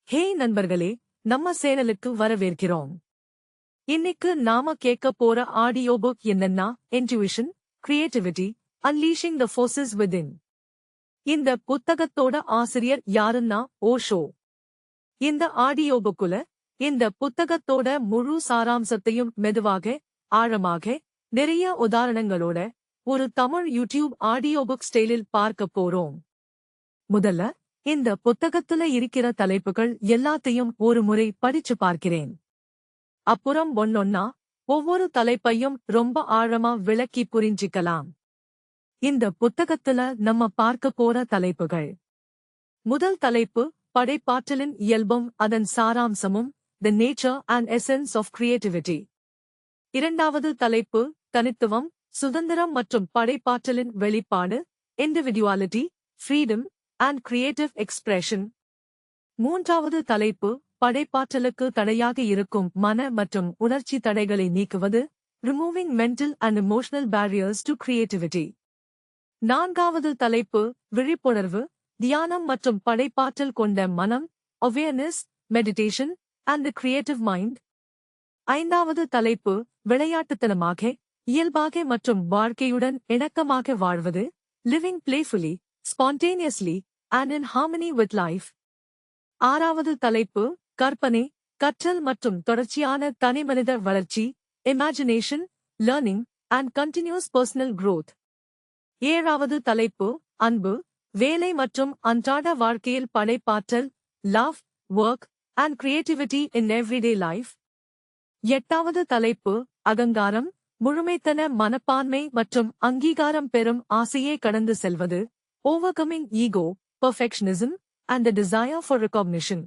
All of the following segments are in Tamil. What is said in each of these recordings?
ஹே நண்பர்களே, நம்ம சேனலுக்கு வரவேற்கிறோம். இன்னைக்கு நாம கேட்க போற ஆடியோ புக் என்னன்னா இன்ட்யூஷன், கிரியேட்டிவிட்டி, அன்லீஷிங் த ஃபோர்சஸ் விதின். இந்த புத்தகத்தோட ஆசிரியர் யாருன்னா ஓஷோ. இந்த ஆடியோ புக்குல இந்த புத்தகத்தோட முழு சாராம்சத்தையும் மெதுவாக, ஆழமாக, நிறைய உதாரணங்களோட ஒரு தமிழ் யூடியூப் ஆடியோ புக் ஸ்டைலில் பார்க்க போறோம். முதல்ல இந்த புத்தகத்துல இருக்கிற தலைப்புகள் எல்லாத்தையும் ஒரு முறை படிச்சு பார்க்கிறேன். அப்புறம் ஒன்னொன்னா ஒவ்வொரு தலைப்பையும் ரொம்ப ஆழமா விளக்கி புரிஞ்சிக்கலாம். இந்த புத்தகத்துல நம்ம பார்க்க போற தலைப்புகள். முதல் தலைப்பு படைப்பாற்றலின் இயல்பும் அதன் சாராம்சமும், the nature and essence of creativity. இரண்டாவது தலைப்பு தனித்துவம், சுதந்திரம் மற்றும் படைப்பாற்றலின் வெளிப்பாடு, individuality, freedom and creative expression. மூன்றாவது தலைப்பு படைப்பாற்றலுக்கு தடையாக இருக்கும் மன மற்றும் உணர்ச்சி தடைகளை நீக்குவது, removing mental and emotional barriers to creativity. நான்காவது தலைப்பு விழிப்புணர்வு, தியானம் மற்றும் படைப்பாற்றல் கொண்ட மனம், awareness, meditation and the creative mind. ஐந்தாவது தலைப்பு விளையாட்டுத்தனமாக, இயல்பாக மற்றும் வாழ்க்கையுடன் இணக்கமாக வாழ்வது, living பிளேஃபுல்லி, spontaneously and in harmony with life. ஆறாவது தலைப்பு கற்பனை, கற்றல் மற்றும் தொடர்ச்சியான தனிமனித வளர்ச்சி, imagination, learning and continuous personal growth. ஏழாவது தலைப்பு அன்பு, வேலை மற்றும் அன்றாட வாழ்க்கையில் படைப்பாற்றல், love, work and creativity in everyday life. எட்டாவது தலைப்பு அகங்காரம், முழுமைத்தன மனப்பான்மை மற்றும் அங்கீகாரம் பெறும் ஆசையே கடந்து செல்வது, overcoming ego, perfectionism and the desire for recognition.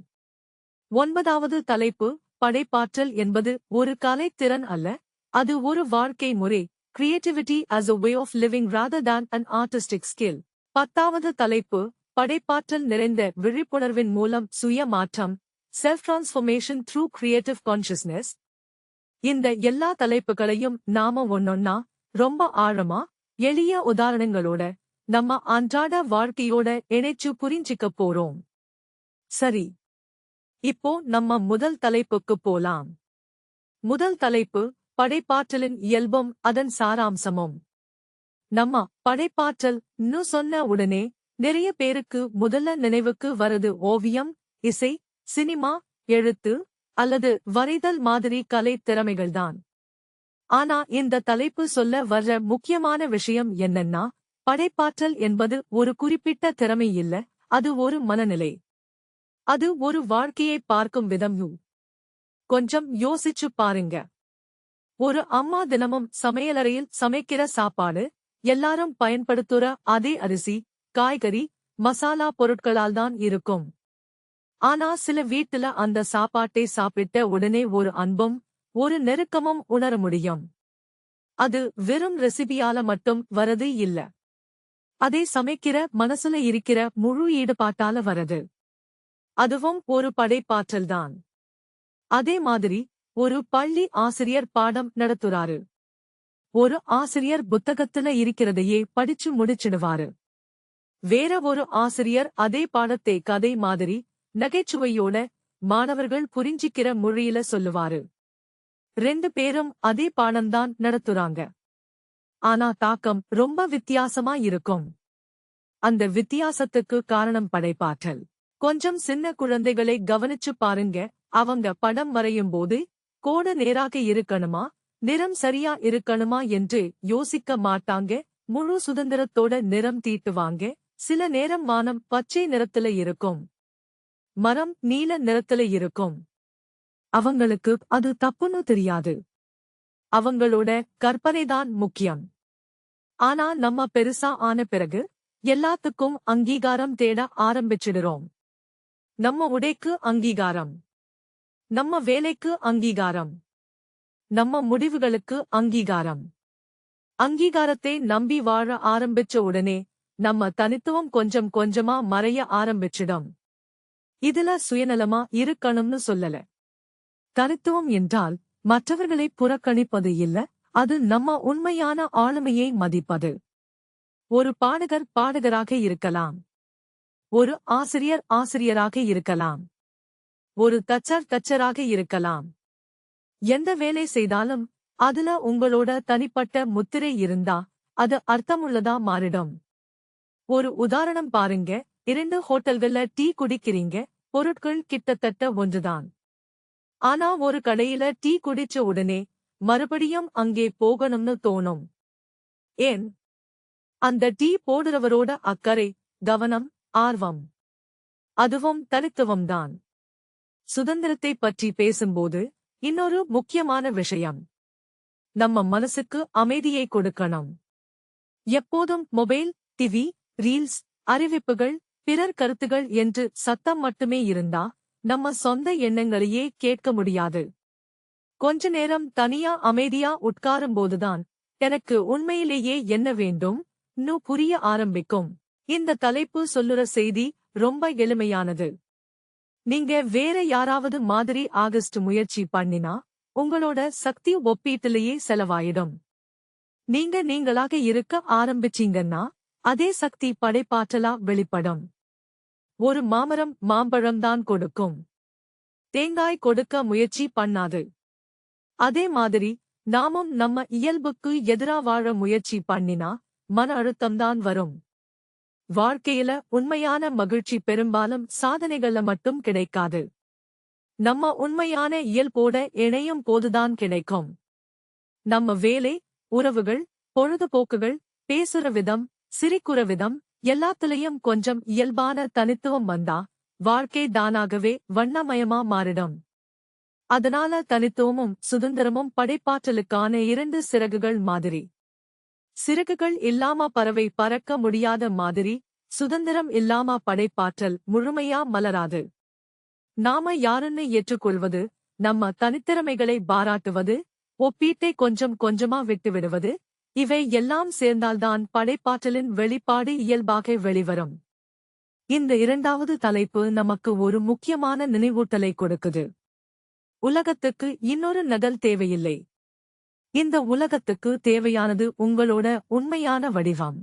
ஒன்பதாவது தலைப்பு படைப்பாற்றல் என்பது ஒரு கலைத்திறன் அல்ல, அது ஒரு வாழ்க்கை முறை, creativity as a way of living rather than an artistic skill. பத்தாவது தலைப்பு படைப்பாற்றல் நிறைந்த விழிப்புணர்வின் மூலம் சுய மாற்றம், self transformation through creative consciousness. இந்த எல்லா தலைப்புகளையும் நாம ஒன்னொன்னா ரொம்ப ஆழமா, எளிய உதாரணங்களோட நம்ம அன்றாட வாழ்க்கையோட இணைச்சு புரிஞ்சிக்க போறோம். சரி, இப்போ நம்ம முதல் தலைப்புக்கு போலாம். முதல் தலைப்பு படைப்பாற்றலின் இயல்பும் அதன் சாராம்சமும். நம்ம படைப்பாற்றல் சொன்ன உடனே நிறைய பேருக்கு முதல்ல நினைவுக்கு வருது ஓவியம், இசை, சினிமா, எழுத்து அல்லது வரைதல் மாதிரி கலை திறமைகள்தான். ஆனா இந்த தலைப்பு சொல்ல வர்ற முக்கியமான விஷயம் என்னன்னா, படைப்பாற்றல் என்பது ஒரு குறிப்பிட்ட திறமை இல்ல, அது ஒரு மனநிலை. அது ஒரு வாழ்க்கையை பார்க்கும் விதம். கொஞ்சம் யோசிச்சு பாருங்க. ஒரு அம்மா தினமும் சமையலறையில் சமைக்கிற சாப்பாடு, எல்லாரும் பயன்படுத்துற அதே அரிசி, காய்கறி, மசாலா பொருட்களால்தான் இருக்கும். ஆனா சில வீட்டுல அந்த சாப்பாட்டை சாப்பிட்ட உடனே ஒரு அன்பும் ஒரு நெருக்கமும் உணர முடியும். அது வெறும் ரெசிபியால மட்டும் வரது இல்ல, அதை சமைக்கிற மனசுல இருக்கிற முழு ஈடுபாட்டால வரது. அதுவும் ஒரு படைப்பாற்றல்தான். அதே மாதிரி ஒரு பள்ளி ஆசிரியர் பாடம் நடத்துறாரு. ஒரு ஆசிரியர் புத்தகத்துல இருக்கிறதையே படிச்சு முடிச்சிடுவாரு. வேற ஒரு ஆசிரியர் அதே பாடத்தை கதை மாதிரி நகைச்சுவையோட மாணவர்கள் புரிஞ்சிக்கிற மொழியில சொல்லுவாரு. ரெண்டு பேரும் அதே பாடம்தான் நடத்துறாங்க. ஆனா தாக்கம் ரொம்ப வித்தியாசமா இருக்கும். அந்த வித்தியாசத்துக்கு காரணம் படைப்பாற்றல். கொஞ்சம் சின்ன குழந்தைகளை கவனிச்சு பாருங்க. அவங்க படம் வரையும் போது கோடு நேராக இருக்கணுமா, நிறம் சரியா இருக்கணுமா என்று யோசிக்க மாட்டாங்க. முழு சுதந்திரத்தோட நிறம் தீட்டுவாங்க. சில நேரம் வானம் பச்சை நிறத்துல இருக்கும், மரம் நீல நிறத்துல இருக்கும். அவங்களுக்கு அது தப்புன்னு தெரியாது. அவங்களோட கற்பனைதான் முக்கியம். ஆனா நம்ம பெருசா ஆன பிறகு எல்லாத்துக்கும் அங்கீகாரம் தேட ஆரம்பிச்சிடுறோம். நம்ம உடைக்கு அங்கீகாரம், நம்ம வேலைக்கு அங்கீகாரம், நம்ம முடிவுகளுக்கு அங்கீகாரம். அங்கீகாரத்தை நம்பி வாழ ஆரம்பிச்ச உடனே நம்ம தனித்துவம் கொஞ்சம் கொஞ்சமா மறைய ஆரம்பிச்சிடும். இதுல சுயநலமா இருக்கணும்னு சொல்லல. தனித்துவம் என்றால் மற்றவர்களை புறக்கணிப்பது இல்ல, அது நம்ம உண்மையான ஆளுமையை மதிப்பது. ஒரு பாடகர் பாடகராக இருக்கலாம், ஒரு ஆசிரியர் ஆசிரியராக இருக்கலாம். ஒரு தச்சராக இருக்கலாம். எந்த வேலை செய்தாலும் அதுல உங்களோட தனிப்பட்ட முத்திரை இருந்தா அது அர்த்தமுள்ளதா மாறிடும். ஒரு உதாரணம் பாருங்க, 2 ஹோட்டல்கள்ல டீ குடிக்கிறீங்க, பொருட்கள் கிட்டத்தட்ட ஒன்றுதான். ஆனா ஒரு கடையில டீ குடிச்ச உடனே மறுபடியும் அங்கே போகணும்னு தோணும். ஏன்? அந்த டீ போடுறவரோட அக்கறை, கவனம், ஆர்வம். அதுவும் தனித்துவம்தான். சுதந்திரத்தை பற்றி பேசும்போது இன்னொரு முக்கியமான விஷயம். நம்ம மனசுக்கு அமைதியை கொடுக்கணும். எப்போதும் மொபைல், டிவி, ரீல்ஸ், அறிவிப்புகள், பிறர் கருத்துகள் என்று சத்தம் மட்டுமே இருந்தா நம்ம சொந்த எண்ணங்களையே கேட்க முடியாது. கொஞ்ச நேரம் தனியா அமைதியா உட்காரும்போதுதான் எனக்கு உண்மையிலேயே என்ன வேண்டும் ன்னு புரிய ஆரம்பிக்கும். இந்த தலைப்பு சொல்லுற செய்தி ரொம்ப எளிமையானது. நீங்க வேற யாராவது மாதிரி ஆகஸ்ட் முயற்சி பண்ணினா உங்களோட சக்தி ஒப்பீட்டிலேயே செலவாயிடும். நீங்க நீங்களாக இருக்க ஆரம்பிச்சீங்கன்னா அதே சக்தி படைப்பாற்றலா வெளிப்படும். ஒரு மாமரம் மாம்பழம்தான் கொடுக்கும், தேங்காய் கொடுக்க முயற்சி பண்ணாது. அதே மாதிரி நாமும் நம்ம இயல்புக்கு எதிரா வாழ முயற்சி பண்ணினா மன அழுத்தம்தான் வரும். வாழ்க்கையில உண்மையான மகிழ்ச்சி பெரும்பாலும் சாதனைகள்ல மட்டும் கிடைக்காது. நம்ம உண்மையான இயல்போட இணையும் போதுதான் கிடைக்கும். நம்ம வேலை, உறவுகள், பொழுதுபோக்குகள், பேசுற விதம், சிரிக்குற விதம் எல்லாத்துலயும் கொஞ்சம் இயல்பான தனித்துவம் வந்தா வாழ்க்கை தானாகவே வண்ணமயமா மாறிடும். அதனால தனித்துவமும் சுதந்திரமும் படைப்பாற்றலுக்கான 2 சிறகுகள் மாதிரி. சிறகுகள் இல்லாம பறவை பறக்க முடியாத மாதிரி சுதந்திரம் இல்லாம படைப்பாற்றல் முழுமையா மலராது. நாம யாருன்னு ஏற்றுக்கொள்வது, நம்ம தனித்திறமைகளை பாராட்டுவது, ஒப்பீட்டை கொஞ்சம் கொஞ்சமா விட்டுவிடுவது, இவை எல்லாம் சேர்ந்தால்தான் படைப்பாற்றலின் வெளிப்பாடு இயல்பாக வெளிவரும். இந்த 2வது தலைப்பு நமக்கு ஒரு முக்கியமான நினைவூட்டலை கொடுக்குது. உலகத்துக்கு இன்னொரு நகல் தேவையில்லை. இந்த உலகத்துக்கு தேவையானது உங்களோட உண்மையான வடிவம்.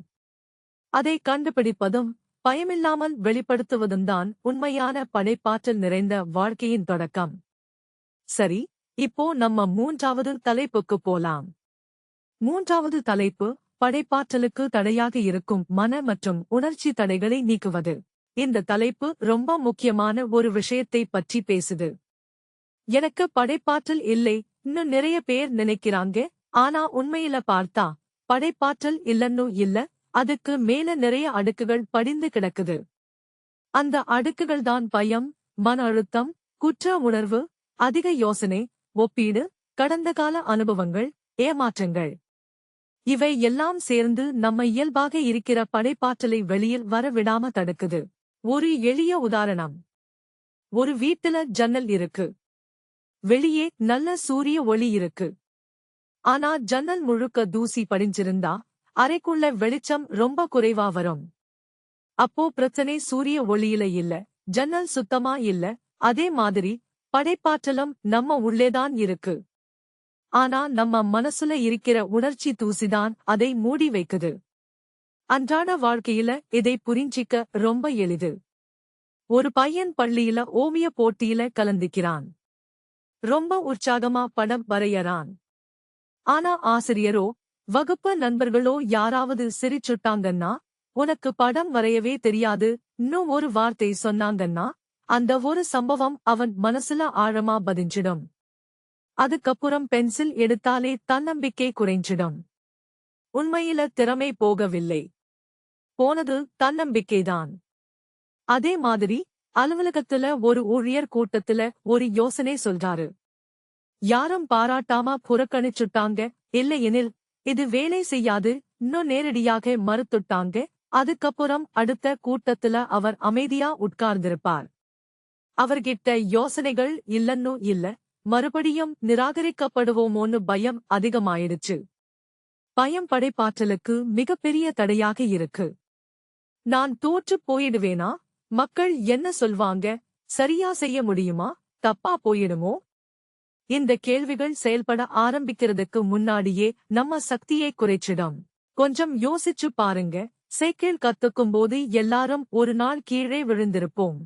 அதை கண்டுபிடிப்பதும் பயமில்லாமல் வெளிப்படுத்துவதும்தான் உண்மையான படைப்பாற்றல் நிறைந்த வாழ்க்கையின் தொடக்கம். சரி, இப்போ நம்ம 3வது தலைப்புக்கு போலாம். 3வது தலைப்பு படைப்பாற்றலுக்கு தடையாக இருக்கும் மன மற்றும் உணர்ச்சி தடைகளை நீக்குவது. இந்த தலைப்பு ரொம்ப முக்கியமான ஒரு விஷயத்தை பற்றி பேசுது. எனக்கு படைப்பாற்றல் இல்லை ன்னு நிறைய பேர் நினைக்கிறாங்க. ஆனா உண்மையில பார்த்தா படைப்பாற்றல் இல்லன்னு இல்ல, அதுக்கு மேல நிறைய அடுக்குகள் படிந்து கிடக்குது. அந்த அடுக்குகள்தான் பயம், மன அழுத்தம், குற்ற உணர்வு, அதிக யோசனை, ஒப்பீடு, கடந்த கால அனுபவங்கள், ஏமாற்றங்கள். இவை எல்லாம் சேர்ந்து நம்ம இயல்பாக இருக்கிற படைப்பாற்றலை வெளியில் வர விடாம தடுக்குது. ஒரு எளிய உதாரணம். ஒரு வீட்டுல ஜன்னல் இருக்கு. வெளியே நல்ல சூரிய ஒளி இருக்கு. ஆனா ஜன்னல் முழுக்க தூசி படிஞ்சிருந்தா அறைக்குள்ள வெளிச்சம் ரொம்ப குறைவா வரும். அப்போ பிரச்சனை சூரிய ஒளியில இல்ல, ஜன்னல் சுத்தமா இல்ல. அதே மாதிரி படைப்பாற்றலும் நம்ம உள்ளேதான் இருக்கு. ஆனா நம்ம மனசுல இருக்கிற உணர்ச்சி தூசிதான் அதை மூடி வைக்குது. அன்றாட வாழ்க்கையில இதை புரிஞ்சிக்க ரொம்ப எளிது. ஒரு பையன் பள்ளியில ஓவிய போட்டியில கலந்துக்கிறான். ரொம்ப உற்சாகமா படம் வரையறான். ஆனா ஆசிரியரோ வகுப்பு நண்பர்களோ யாராவது சிரிச்சுட்டாங்கன்னா, உனக்கு படம் வரையவே தெரியாது இன்னும் ஒரு வார்த்தை சொன்னாங்கன்னா, அந்த ஒரு சம்பவம் அவன் மனசுல ஆழமா பதிஞ்சிடும். அதுக்கப்புறம் பென்சில் எடுத்தாலே தன்னம்பிக்கை குறைஞ்சிடும். உண்மையில திறமை போகவில்லை, போனது தன்னம்பிக்கைதான். அதே மாதிரி அலுவலகத்துல ஒரு ஊழியர் கூட்டத்துல ஒரு யோசனை சொல்றாரு. யாரும் பாராட்டாம புறக்கணிச்சுட்டாங்க, இல்லையெனில் இது வேலை செய்யாது இன்னும் நேரடியாக மறுத்துட்டாங்க. அதுக்கப்புறம் அடுத்த கூட்டத்துல அவர் அமைதியா உட்கார்ந்திருப்பார். அவர்கிட்ட யோசனைகள் இல்லன்னு இல்ல, மறுபடியும் நிராகரிக்கப்படுவோமோன்னு பயம் அதிகமாயிடுச்சு. பயம் படைப்பாற்றலுக்கு மிகப்பெரிய தடையாக இருக்கு. நான் தோற்று போயிடுவேனா? மக்கள் என்ன சொல்வாங்க? சரியா செய்ய முடியுமா? தப்பா போயிடுமோ? இந்த கேள்விகள் செயல்பட ஆரம்பிக்கிறதுக்கு முன்னாடியே நம்ம சக்தியை குறைச்சிடும். கொஞ்சம் யோசிச்சு பாருங்க. சைக்கிள் கத்துக்கும்போது எல்லாரும் ஒரு நாள் கீழே விழுந்திருப்போம்.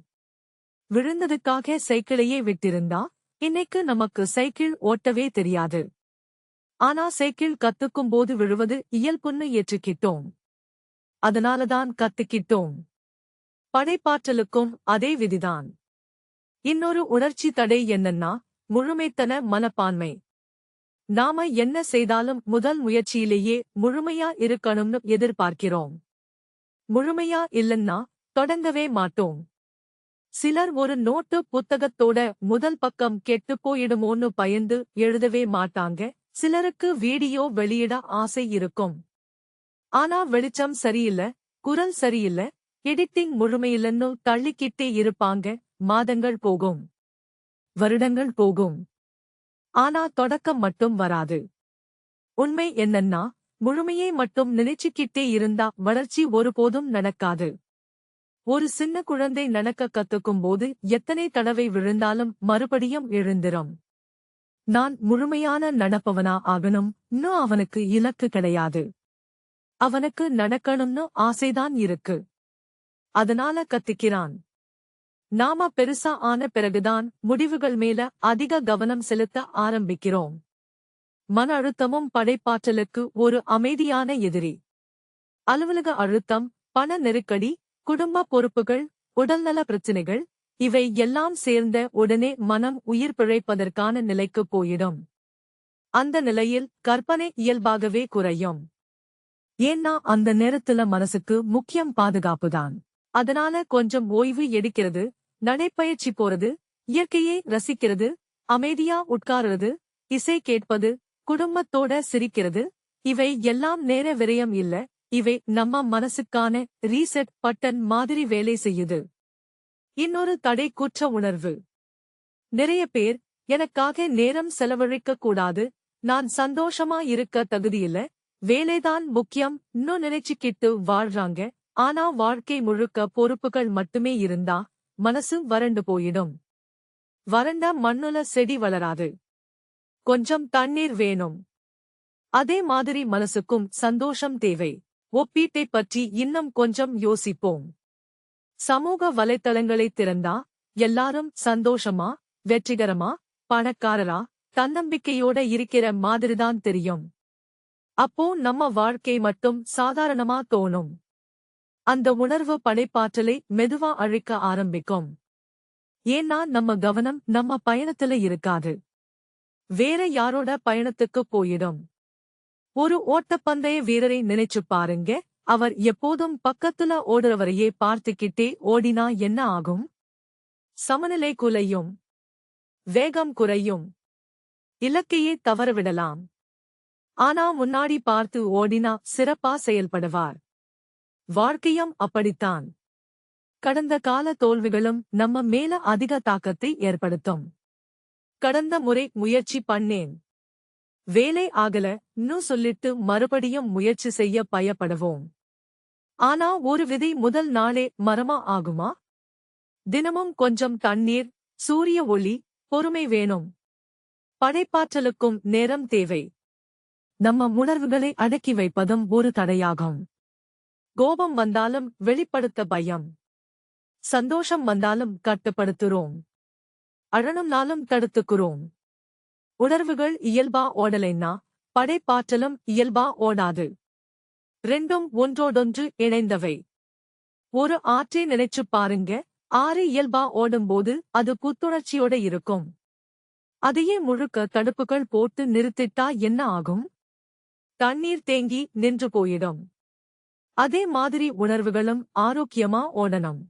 விழுந்ததுக்காக சைக்கிளையே விட்டிருந்தா இன்னைக்கு நமக்கு சைக்கிள் ஓட்டவே தெரியாது. ஆனா சைக்கிள் கத்துக்கும் போது விழுவது இயல்புன்னு ஏற்றுக்கிட்டோம். அதனாலதான் கத்துக்கிட்டோம். படைப்பாற்றலுக்கும் அதே விதிதான். இன்னொரு உணர்ச்சி தடை என்னன்னா முழுமைத்தன மனப்பான்மை. நாம என்ன செய்தாலும் முதல் முயற்சியிலேயே முழுமையா இருக்கணும்னு எதிர்பார்க்கிறோம். முழுமையா இல்லன்னா தொடங்கவே மாட்டோம். சிலர் ஒரு நோட்டு புத்தகத்தோட முதல் பக்கம் கெட்டுப் போயிடுமோன்னு பயந்து எழுதவே மாட்டாங்க. சிலருக்கு வீடியோ வெளியிட ஆசை இருக்கும். ஆனா வெளிச்சம் சரியில்ல, குரல் சரியில்ல, எடிட்டிங் முழுமையில்லன்னு தள்ளிக்கிட்டே இருப்பாங்க. மாதங்கள் போகும், வருடங்கள் போகும். ஆனா தொடக்கம் மட்டும் வராது. உண்மை என்னன்னா முழுமையை மட்டும் நினைச்சுக்கிட்டே இருந்தா வளர்ச்சி ஒருபோதும் நடக்காது. ஒரு சின்ன குழந்தை நடக்க கத்துக்கும் போது எத்தனை தடவை விழுந்தாலும் மறுபடியும் எழுந்திரும். நான் முழுமையான நடப்பவனா ஆகணும் இன்னும் அவனுக்கு இலக்கு கிடையாது. அவனுக்கு நடக்கணும்னு ஆசைதான் இருக்கு. அதனால கத்துக்கிறான். நாம பெருசா ஆன பிறகுதான் முடிவுகள் மேல அதிக கவனம் செலுத்த ஆரம்பிக்கிறோம். மன அழுத்தமும் படைப்பாற்றலுக்கு ஒரு அமைதியான எதிரி. அலுவலக அழுத்தம், பண நெருக்கடி, குடும்ப பொறுப்புகள், உடல்நல பிரச்சினைகள் இவை எல்லாம் சேர்ந்த உடனே மனம் உயிர் பிழைப்பதற்கான நிலைக்கு போயிடும். அந்த நிலையில் கற்பனை இயல்பாகவே குறையும். ஏன்னா அந்த நேரத்துல மனசுக்கு முக்கியம் பாதுகாப்புதான். அதனால கொஞ்சம் ஓய்வு எடுக்கிறது, நடைப்பயிற்சி போறது, இயற்கையை ரசிக்கிறது, அமைதியா உட்காருறது, இசை கேட்பது, குடும்பத்தோட சிரிக்கிறது இவை எல்லாம் நேர விரயம் இல்ல. இவை நம்ம மனசுக்கான ரீசெட் பட்டன் மாதிரி வேலை செய்யுது. இன்னொரு தடை குற்ற உணர்வு. நிறைய பேர் எனக்காக நேரம் செலவழிக்க கூடாது, நான் சந்தோஷமா இருக்க தகுதியில்ல, வேலைதான் முக்கியம் இன்னும் நினைச்சுக்கிட்டு வாழ்றாங்க. ஆனா வாழ்க்கை முழுக்க பொறுப்புகள் மட்டுமே இருந்தா மனசு வறண்டு போயிடும். வறண்ட மண்ணுல செடி வளராது. கொஞ்சம் தண்ணீர் வேணும். அதே மாதிரி மனசுக்கும் சந்தோஷம் தேவை. ஒப்பீட்டை பற்றி இன்னும் கொஞ்சம் யோசிப்போம். சமூக வலைத்தளங்களை திறந்தா எல்லாரும் சந்தோஷமா, வெற்றிகரமா, பணக்காரரா, தன்னம்பிக்கையோட இருக்கிற மாதிரிதான் தெரியும். அப்போ நம்ம வாழ்க்கை மட்டும் சாதாரணமா தோணும். அந்த உணர்வு படைப்பாற்றலை மெதுவா அழிக்க ஆரம்பிக்கும். ஏன்னா நம்ம கவனம் நம்ம பயணத்துல இருக்காது, வேற யாரோட பயணத்துக்கு போயிடும். ஒரு ஓட்டப்பந்தய வீரரை நினைச்சு பாருங்க. அவர் எப்போதும் பக்கத்துல ஓடுறவரையே பார்த்துக்கிட்டே ஓடினா என்ன ஆகும்? சமநிலை குலையும், வேகம் குறையும், இலக்கையே தவறவிடலாம். ஆனா முன்னாடி பார்த்து ஓடினா சிறப்பா செயல்படுவார். வாழ்க்கையும் அப்படித்தான். கடந்த கால தோல்விகளும் நம்ம மேல அதிக தாக்கத்தை ஏற்படுத்தும். கடந்த முறை முயற்சி பண்ணேன், வேலை ஆகல இன்னும் சொல்லிட்டு மறுபடியும் முயற்சி செய்ய பயப்படுவோம். ஆனா ஒரு விதை முதல் நாளே மரமா ஆகுமா? தினமும் கொஞ்சம் தண்ணீர், சூரிய ஒளி, பொறுமை வேணும். படைப்பாற்றலுக்கும் நேரம் தேவை. நம்ம உணர்வுகளை அடக்கி வைப்பதும் ஒரு தடையாகும். கோபம் வந்தாலும் வெளிப்படுத்த பயம். சந்தோஷம் வந்தாலும் கட்டுப்படுத்துறோம். அழணும்னாலும் தடுத்துக்குறோம். உணர்வுகள் இயல்பா ஓடலைன்னா படைப்பாற்றலும் இயல்பா ஓடாது. ரெண்டும் ஒன்றோடொன்று இணைந்தவை. ஒரு ஆற்றை நினைச்சு பாருங்க. ஆறு இயல்பா ஓடும்போது அது புத்துணர்ச்சியோட இருக்கும். அதையே முழுக்க தடுப்புகள் போட்டு நிறுத்திட்டா என்ன ஆகும்? தண்ணீர் தேங்கி நின்று போயிடும். அதே மாதிரி உணர்வுகளும் ஆரோக்கியமா ஓடணும்.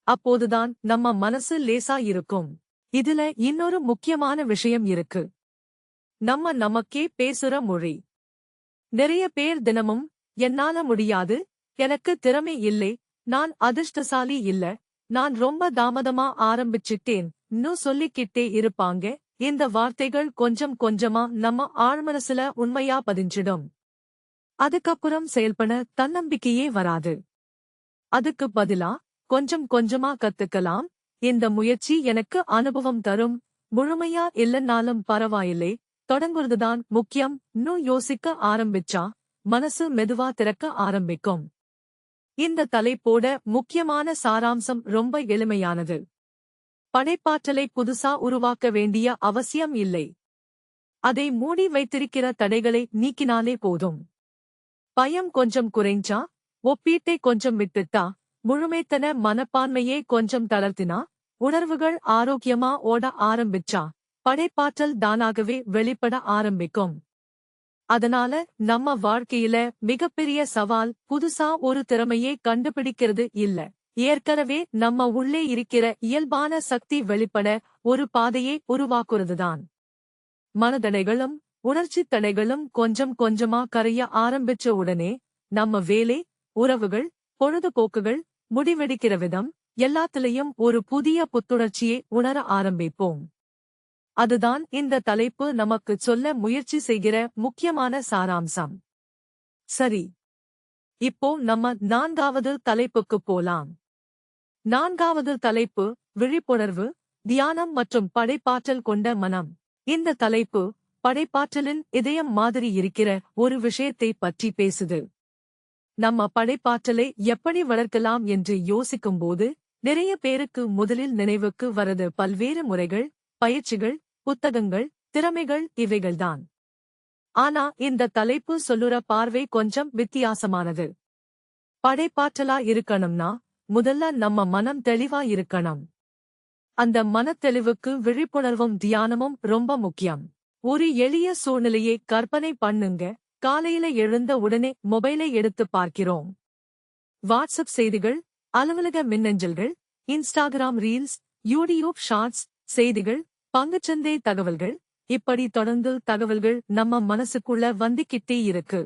அப்போதுதான் நம்ம மனசு லேசா இருக்கும். இதுல இன்னொரு முக்கியமான விஷயம் இருக்கு. நம்ம நமக்கே பேசுற மொழி. நிறைய பேர் தினமும் என்னால முடியாது, எனக்கு திறமை இல்லை, நான் அதிர்ஷ்டசாலி இல்ல, நான் ரொம்ப தாமதமா ஆரம்பிச்சிட்டேன் இன்னும் சொல்லிக்கிட்டே இருப்பாங்க. இந்த வார்த்தைகள் கொஞ்சம் கொஞ்சமா நம்ம ஆழ்மனசுல உண்மையா பதிஞ்சிடும். அதுக்கப்புறம் செயல்பட தன்னம்பிக்கையே வராது. அதுக்கு பதிலா கொஞ்சம் கொஞ்சமா கத்துக்கலாம். இந்த முயற்சி எனக்கு அனுபவம் தரும், முழுமையா இல்லைன்னாலும் பரவாயில்லை, தொடங்குறதுதான் முக்கியம். இன்னும் யோசிக்க ஆரம்பிச்சா மனசு மெதுவா திறக்க ஆரம்பிக்கும். இந்த தலைப்போட முக்கியமான சாராம்சம் ரொம்ப எளிமையானது. படைப்பாற்றலை புதுசா உருவாக்க வேண்டிய அவசியம் இல்லை. அதை மூடி வைத்திருக்கிற தடைகளை நீக்கினாலே போதும். பயம் கொஞ்சம் குறைஞ்சா, ஒப்பீட்டை கொஞ்சம் விட்டுட்டா, முழுமைத்தன மனப்பான்மையே கொஞ்சம் தளர்த்தினா, உணர்வுகள் ஆரோக்கியமா ஓட ஆரம்பிச்சா, படைப்பாற்றல் தானாகவே வெளிப்பட ஆரம்பிக்கும். அதனால நம்ம வாழ்க்கையில மிகப்பெரிய சவால் புதுசா ஒரு திறமையை கண்டுபிடிக்கிறது இல்ல, ஏற்கனவே நம்ம உள்ளே இருக்கிற இயல்பான சக்தி வெளிப்பட ஒரு பாதையை உருவாக்குறதுதான். மனதடைகளும் உணர்ச்சித் தடைகளும் கொஞ்சம் கொஞ்சமா கரைய ஆரம்பிச்ச உடனே நம்ம வேலை, உறவுகள், பொழுதுபோக்குகள், முடிவெடுக்கிற விதம் எல்லாத்திலையும் ஒரு புதிய புத்துணர்ச்சியை உணர ஆரம்பிப்போம். அதுதான் இந்த தலைப்பு நமக்குச் சொல்ல முயற்சி செய்கிற முக்கியமான சாராம்சம். சரி, இப்போ நம்ம 4வது தலைப்புக்குப் போலாம். 4வது தலைப்பு விழிப்புணர்வு, தியானம் மற்றும் படைப்பாற்றல் கொண்ட மனம். இந்த தலைப்பு படைப்பாற்றலின் இதயம் மாதிரி இருக்கிற ஒரு விஷயத்தை பற்றி பேசுது. நம்ம படைப்பாற்றலை எப்படி வளர்க்கலாம் என்று யோசிக்கும்போது நிறைய பேருக்கு முதலில் நினைவுக்கு வரது பல்வேறு முறைகள், பயிற்சிகள், புத்தகங்கள், திறமைகள் இவைகள்தான். ஆனா இந்த தலைப்பு சொல்லுற பார்வை கொஞ்சம் வித்தியாசமானது. படைப்பாற்றலா இருக்கணும்னா முதல்ல நம்ம மனம் தெளிவா இருக்கணும். அந்த மனத்தெளிவுக்கு விழிப்புணர்வும் தியானமும் ரொம்ப முக்கியம். ஒரு எளிய சூழ்நிலையை கற்பனை பண்ணுங்க. காலையில எழுந்த உடனே மொபைலை எடுத்து பார்க்கிறோம். வாட்ஸ்அப் செய்திகள், அலுவலக மின்னஞ்சல்கள், இன்ஸ்டாகிராம் ரீல்ஸ், யூடியூப் ஷார்ட்ஸ், செய்திகள், பங்குச்சந்தை தகவல்கள், இப்படி தொடர்ந்து தகவல்கள் நம்ம மனசுக்குள்ள வந்துகிட்டே இருக்கு.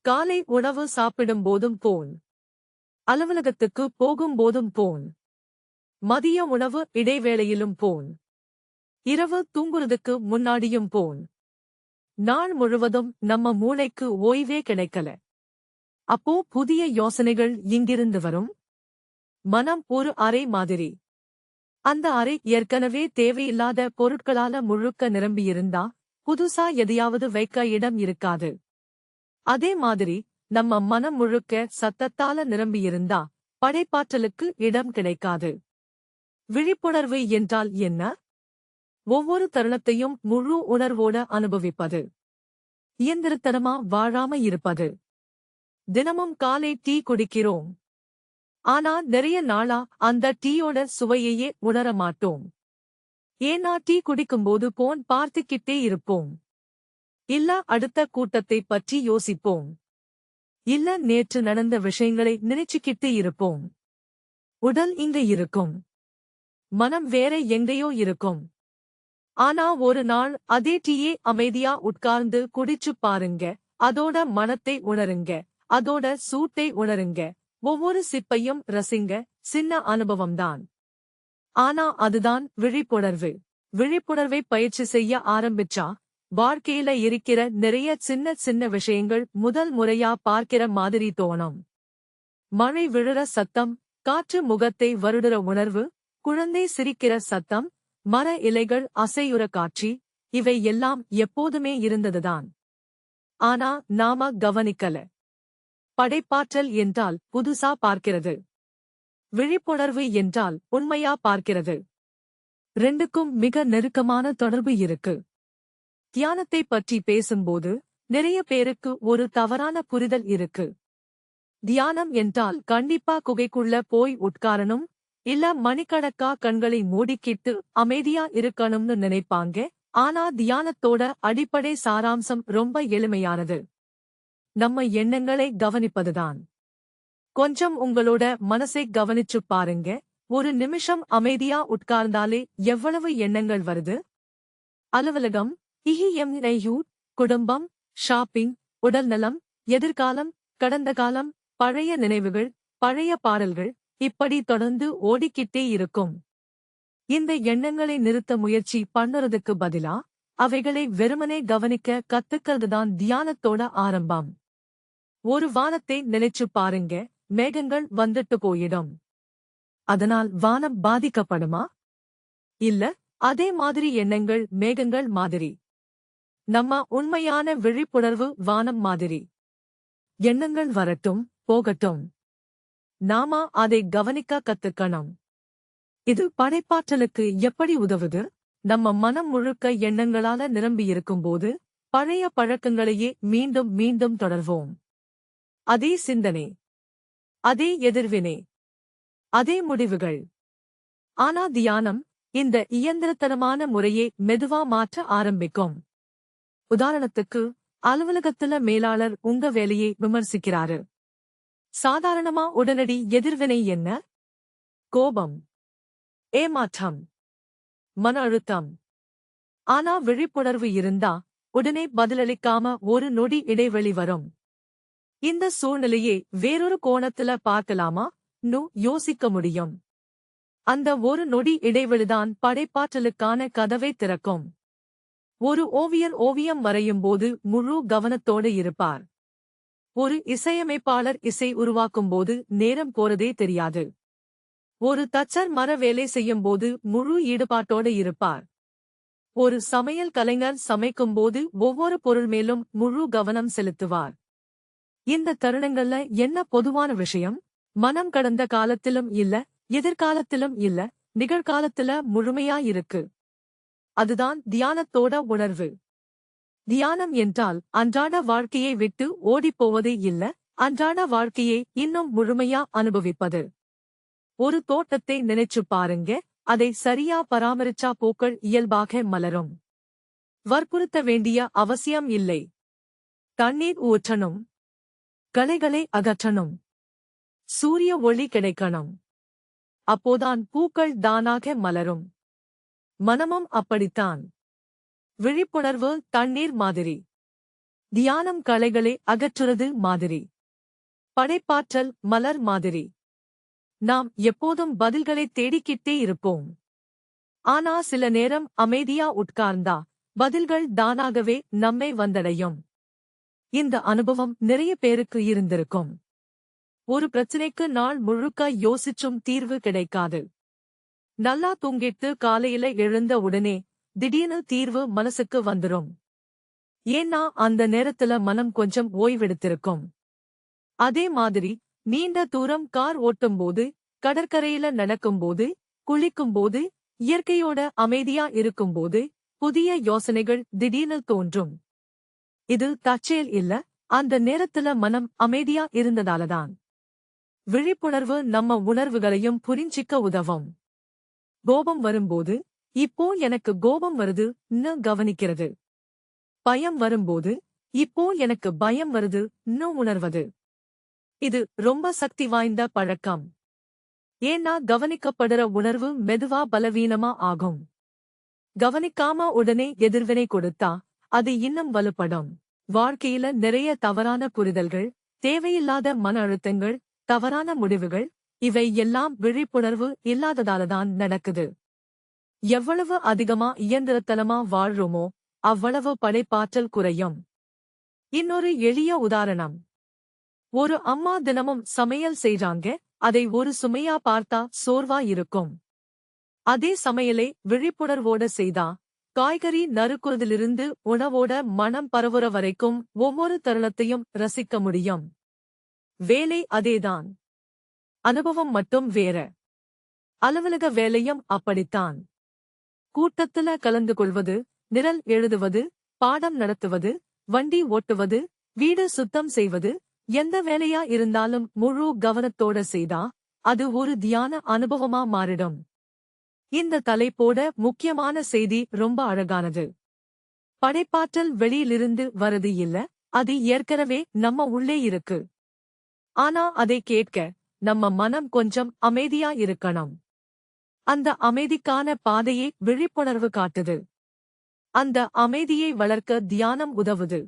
காலை உணவு சாப்பிடும் போதும் போன், அலுவலகத்துக்கு போகும் போதும் போன், மதிய உணவு இடைவேளையிலும் போன், இரவு தூங்குறதுக்கு முன்னாடியும் போன். நாள் முழுவதும் நம்ம மூளைக்கு ஓய்வே கிடைக்கல. அப்போ புதிய யோசனைகள் எங்கிருந்து வரும்? மனம் ஒரு அறை மாதிரி. அந்த அறை ஏற்கனவே தேவையில்லாத பொருட்களால முழுக்க நிரம்பியிருந்தா புதுசா எதையாவது வைக்க இடம் இருக்காது. அதே மாதிரி நம்ம மனம் முழுக்க சத்தத்தால நிரம்பியிருந்தா படைப்பாற்றலுக்கு இடம் கிடைக்காது. விழிப்புணர்வு என்றால் என்ன? ஒவ்வொரு தருணத்தையும் முழு உணர்வோட அனுபவிப்பது. இயந்திரத்தனமா வாழாம இருப்பது. தினமும் காலை டீ குடிக்கிறோம். ஆனா நிறைய நாளா அந்த டீயோட சுவையையே உணர மாட்டோம். ஏன்னா டீ குடிக்கும்போது போன் பார்த்துக்கிட்டே இருப்போம். இல்ல அடுத்த கூட்டத்தை பற்றி யோசிப்போம். இல்ல நேற்று நடந்த விஷயங்களை நினைச்சுக்கிட்டு இருப்போம். உடல் இங்க இருக்கும், மனம் வேற எங்கேயோ இருக்கும். ஆனா ஒரு நாள் அதே டீயே அமைதியா உட்கார்ந்து குடிச்சு பாருங்க. அதோட மனத்தை உணருங்க, அதோட சூட்டை உணருங்க, ஒவ்வொரு சிப்பையும் ரசிங்க. சின்ன அனுபவம்தான், ஆனா அதுதான் விழிப்புணர்வு. விழிப்புணர்வை பயிற்சி செய்ய ஆரம்பிச்சா வாழ்க்கையில இருக்கிற நிறைய சின்ன சின்ன விஷயங்கள் முதல் முறையா பார்க்கிற மாதிரி தோணும். மழை விழுற சத்தம், காற்று முகத்தை வருடுற உணர்வு, குழந்தை சிரிக்கிற சத்தம், மர இலைகள் அசையுற காட்சி, இவை எல்லாம் எப்போதுமே இருந்ததுதான். ஆனா நாம கவனிக்கல. படைப்பாற்றல் என்றால் புதுசா பார்க்கிறது. விழிப்புணர்வு என்றால் உண்மையா பார்க்கிறது. ரெண்டுக்கும் மிக நெருக்கமான தொடர்பு இருக்கு. தியானத்தை பற்றி பேசும்போது நிறைய பேருக்கு ஒரு தவறான புரிதல் இருக்கு. தியானம் என்றால் கண்டிப்பா குகைக்குள்ள போய் உட்காரணும், இல்ல மணிக்கணக்கா கண்களை மூடிக்கிட்டு அமைதியா இருக்கணும்னு நினைப்பாங்க. ஆனா தியானத்தோட அடிப்படை சாராம்சம் ரொம்ப எளிமையானது. நம்ம எண்ணங்களை கவனிப்பதுதான். கொஞ்சம் உங்களோட மனசை கவனிச்சு பாருங்க. ஒரு நிமிஷம் அமைதியா உட்கார்ந்தாலே எவ்வளவு எண்ணங்கள் வருது? அலுவலகம், இஹிஎம்ஐயூ, குடும்பம், ஷாப்பிங், உடல்நலம், எதிர்காலம், கடந்த காலம், பழைய நினைவுகள், பழைய பாடல்கள், இப்படி தொடர்ந்து ஓடிக்கிட்டே இருக்கும். இந்த எண்ணங்களை நிறுத்த முயற்சி பண்ணுறதுக்கு பதிலா அவைகளை வெறுமனே கவனிக்க கத்துக்கிறதுதான் தியானத்தோட ஆரம்பம். ஒரு வானத்தை நினைச்சு பாருங்க. மேகங்கள் வந்துட்டு போயிடும். அதனால் வானம் பாதிக்கப்படுமா? இல்ல. அதே மாதிரி எண்ணங்கள் மேகங்கள் மாதிரி. நம்ம உண்மையான விழிப்புணர்வு வானம் மாதிரி. எண்ணங்கள் வரட்டும், போகட்டும். நாம அதை கவனிக்க கத்துக்கணும். இது படைப்பாற்றலுக்கு எப்படி உதவுது? நம்ம மனம் முழுக்க எண்ணங்களால நிரம்பியிருக்கும்போது பழைய பழக்கங்களையே மீண்டும் மீண்டும் தொடர்வோம். அதே சிந்தனை, அதே எதிர்வினை, அதே முடிவுகள். ஆனா தியானம் இந்த இயந்திரத்தனமான முறையை மெதுவா மாற்ற ஆரம்பிக்கும். உதாரணத்துக்கு, அலுவலகத்துல மேலாளர் உங்க வேலையை விமர்சிக்கிறாரு. சாதாரணமா உடனடி எதிர்வினை என்ன? கோபம், ஏமாற்றம், மன அழுத்தம். ஆனா விழிப்புணர்வு இருந்தா உடனே பதிலளிக்காம ஒரு நொடி இடைவெளி வரும். இந்த சூழ்நிலையை வேறொரு கோணத்துல பார்க்கலாமா னு யோசிக்க முடியும். அந்த ஒரு நொடி இடைவெளிதான் படைப்பாற்றலுக்கான கதவை திறக்கும். ஒரு ஓவியர் ஓவியம் வரையும்போது முழு கவனத்தோடு இருப்பார். ஒரு இசையமைப்பாளர் இசை உருவாக்கும்போது நேரம் போறதே தெரியாது. ஒரு தச்சர் மர வேலை செய்யும்போது முழு ஈடுபாட்டோடு இருப்பார். ஒரு சமையல் கலைஞர் சமைக்கும்போது ஒவ்வொரு பொருள் மேலும் முழு கவனம் செலுத்துவார். இந்த தருணங்கள்ல என்ன பொதுவான விஷயம்? மனம் கடந்த காலத்திலும் இல்ல, எதிர்காலத்திலும் இல்ல, நிகழ்காலத்துல முழுமையா இருக்கு. அதுதான் தியானத்தோட உணர்வு. தியானம் என்றால் அன்றாட வாழ்க்கையை விட்டு ஓடிப்போவதே இல்ல, அன்றாட வாழ்க்கையை இன்னும் முழுமையா அனுபவிப்பது. ஒரு தோட்டத்தை நினைச்சு பாருங்க, அதை சரியா பராமரிச்சா பூக்கள் இயல்பாக மலரும். வற்புறுத்த வேண்டிய அவசியம் இல்லை. தண்ணீர் ஊற்றணும், களைகளை அகற்றணும், சூரிய ஒளி கிடைக்கணும். அப்போதான் பூக்கள் தானாக மலரும். மனமும் அப்படித்தான். விழிப்புணர்வு தண்ணீர் மாதிரி, தியானம் களைகளை அகற்றுறது மாதிரி, படைப்பாற்றல் மலர் மாதிரி. நாம் எப்போதும் பதில்களை தேடிக்கிட்டே இருப்போம். ஆனா சில நேரம் அமைதியா உட்கார்ந்தா பதில்கள் தானாகவே நம்மை வந்தடையும். இந்த அனுபவம் நிறைய பேருக்கு இருந்திருக்கும். ஒரு பிரச்சனைக்கு நாள் முழுக்க யோசிச்சும் தீர்வு கிடைக்காது. நல்லா தூங்கிட்டு காலையில எழுந்த உடனே திடீர்னு தீர்வு மனசுக்கு வந்துரும். ஏன்னா அந்த நேரத்துல மனம் கொஞ்சம் ஓய்வெடுத்திருக்கும். அதே மாதிரி நீண்ட தூரம் கார் ஓட்டும்போது, கடற்கரையில நடக்கும்போது, குளிக்கும்போது, இயற்கையோட அமைதியா இருக்கும்போது புதிய யோசனைகள் திடீர்னு தோன்றும். இது தற்செயல் இல்ல, அந்த நேரத்துல மனம் அமைதியா இருந்ததாலதான். விழிப்புணர்வு நம்ம உணர்வுகளையும் புரிஞ்சிக்க உதவும். கோபம் வரும்போது, இப்போ எனக்கு கோபம் வருது ன்னு கவனிக்கிறது. பயம் வரும்போது, இப்போ எனக்கு பயம் வருது ன்னு உணர்வது. இது ரொம்ப சக்தி வாய்ந்த பழக்கம். ஏன்னா கவனிக்கப்படுற உணர்வு மெதுவா பலவீனமா ஆகும். கவனிக்காம உடனே எதிர்வினை கொடுத்தா அது இன்னும் வலுப்படும். வாழ்க்கையில நிறைய தவறான புரிதல்கள், தேவையில்லாத மன அழுத்தங்கள், தவறான முடிவுகள், இவை எல்லாம் விழிப்புணர்வு இல்லாததாலதான் நடக்குது. எவ்வளவு அதிகமா இயந்திரத்தனமா வாழ்றோமோ அவ்வளவு படைப்பாற்றல் குறையும். இன்னொரு எளிய உதாரணம். ஒரு அம்மா தினமும் சமையல் செய்றாங்க, அதை ஒரு சுமையா பார்த்தா சோர்வா இருக்கும். அதே சமையலை விழிப்புணர்வோட செய்தா, காய்கறி நறுக்குறதிலிருந்து உணவோட மனம் பரவுற வரைக்கும் ஒவ்வொரு தருணத்தையும் ரசிக்க முடியும். வேலை அதேதான். அனுபவம் மட்டும் வேற. அலுவலக வேலையும் அப்படித்தான். கூட்டத்துல கலந்து கொள்வது, நிரல் எழுதுவது, பாடம் நடத்துவது, வண்டி ஓட்டுவது, வீடு சுத்தம் செய்வது, எந்த வேலையா இருந்தாலும் முழு கவனத்தோட செய்தா அது ஒரு தியான அனுபவமா மாறிடும். இந்த தலைப்போட முக்கியமான செய்தி ரொம்ப அழகானது. படைப்பாற்றல் வெளியிலிருந்து வரது இல்ல, அது ஏற்கனவே நம்ம உள்ளே இருக்கு. ஆனா அதை கேட்க நம்ம மனம் கொஞ்சம் அமைதியா இருக்கணும். அந்த அமைதிக்கான பாதையை விழிப்புணர்வு காட்டுது. அந்த அமைதியை வளர்க்க தியானம் உதவுது.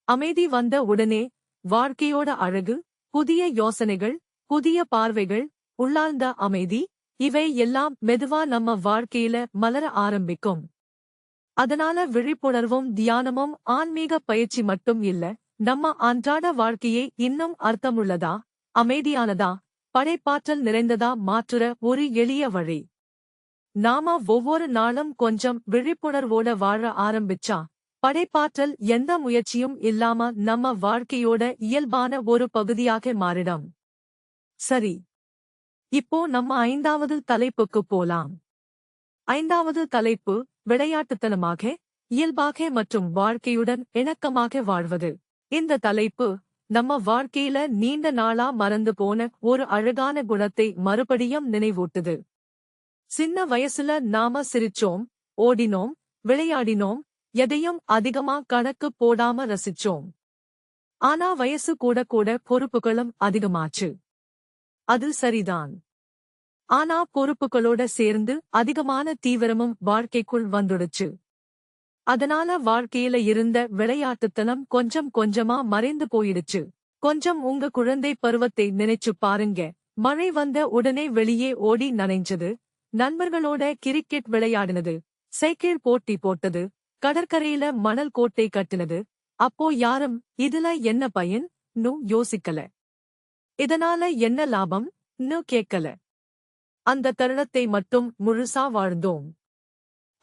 அமைதி வந்த உடனே வாழ்க்கையோட அழகு, புதிய யோசனைகள், புதிய பார்வைகள், உள்ளார்ந்த அமைதி, இவை எல்லாம் மெதுவா நம்ம வாழ்க்கையில மலர ஆரம்பிக்கும். அதனால விழிப்புணர்வும் தியானமும் ஆன்மீக பயிற்சி மட்டும் இல்ல, நம்ம அன்றாட வாழ்க்கையை இன்னும் அர்த்தமுள்ளதா, அமைதியானதா, படைப்பாற்றல் நிறைந்ததா மாற்றுற ஒரு எளிய வழி. நாம ஒவ்வொரு நாளும் கொஞ்சம் விழிப்புணர்வோட வாழ ஆரம்பிச்சா, படைப்பாற்றல் எந்த முயற்சியும் இல்லாம நம்ம வாழ்க்கையோட இயல்பான ஒரு பகுதியாக மாறிடும். சரி, இப்போ நம்ம 5வது தலைப்புக்கு போலாம். 5வது தலைப்பு விளையாட்டுத்தனமாக, இயல்பாக மற்றும் வாழ்க்கையுடன் இணக்கமாக வாழ்வது. இந்த தலைப்பு நம்ம வாழ்க்கையில நீண்ட நாளா மறந்து போன ஒரு அழகான குணத்தை மறுபடியும் நினைவூட்டுது. சின்ன வயசுல நாம சிரிச்சோம், ஓடினோம், விளையாடினோம், எதையும் அதிகமா கணக்கு போடாம ரசிச்சோம். ஆனா வயசு கூட கூட பொறுப்புகளும் அதிகமாச்சு. அது சரிதான். ஆனா பொறுப்புகளோட சேர்ந்து அதிகமான தீவிரமும் வாழ்க்கைக்குள் வந்துடுச்சு. அதனால வாழ்க்கையில இருந்த விளையாட்டுத்தனம் கொஞ்சம் கொஞ்சமா மறைந்து போயிடுச்சு. கொஞ்சம் உங்க குழந்தை பருவத்தை நினைச்சு பாருங்க. மழை வந்த உடனே வெளியே ஓடி நனைஞ்சது, நண்பர்களோட கிரிக்கெட் விளையாடினது, சைக்கிள் போட்டி போட்டது, கடற்கரையில மணல் கோட்டை கட்டினது. அப்போ யாரும் இதுல என்ன பயன் ன்னு யோசிக்கல. இதனால என்ன லாபம் ன்னு கேட்கல. அந்த தருணத்தை மட்டும் முழுசா வாழ்ந்தோம்.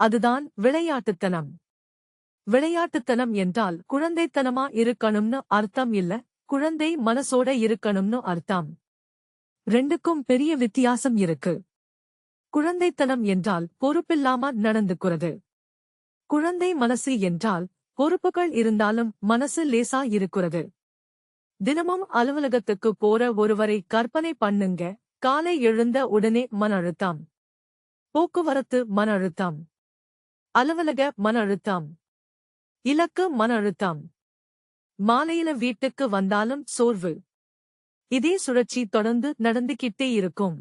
அதுதான் விளையாட்டுத்தனம். விளையாட்டுத்தனம் என்றால் குழந்தைத்தனமா இருக்கணும்னு அர்த்தம் இல்ல, குழந்தை மனசோட இருக்கணும்னு அர்த்தம். ரெண்டுக்கும் பெரிய வித்தியாசம் இருக்கு. குழந்தைத்தனம் என்றால் பொறுப்பில்லாம நடந்துக்கிறது. குழந்தை மனசு என்றால் பொறுப்புகள் இருந்தாலும் மனசு லேசா இருக்கிறது. தினமும் அலுவலகத்துக்கு போற ஒருவரை கற்பனை பண்ணுங்க. காலை எழுந்த உடனே மன அழுத்தம், போக்குவரத்து மன அழுத்தம், அலுவலக மன அழுத்தம், இலக்கு மன அழுத்தம், மாலையில வீட்டுக்கு வந்தாலும் சோர்வு. இதே சுழற்சி தொடர்ந்து நடந்துகிட்டே இருக்கும்.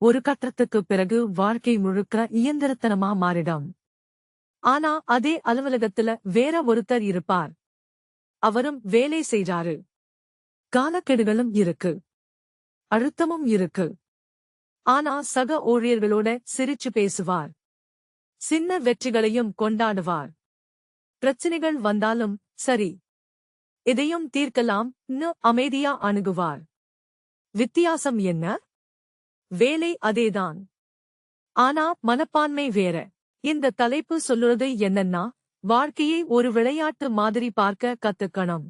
ஒரு கட்டத்துக்கு பிறகு வாழ்க்கை முழுக்க இயந்திரத்தனமா மாறிடும். ஆனா அதே அலுவலகத்துல வேற ஒருத்தர் இருப்பார். அவரும் வேலை செய்றாரு. காலக்கெடுகளும் இருக்கு, அழுத்தமும் இருக்கு. ஆனா சக ஊழியர்களோட சிரிச்சு பேசுவார். சின்ன வெற்றிகளையும் கொண்டாடுவார். பிரச்சனைகள் வந்தாலும் சரி, இதையும் தீர்க்கலாம் ன்னு அமைதியா அணுகுவார். வித்தியாசம் என்ன? வேலை அதேதான். ஆனா மனப்பான்மை வேற. இந்த தலைப்பு சொல்லுறது என்னன்னா, வாழ்க்கையை ஒரு விளையாட்டு மாதிரி பார்க்க கத்துக்கணும்.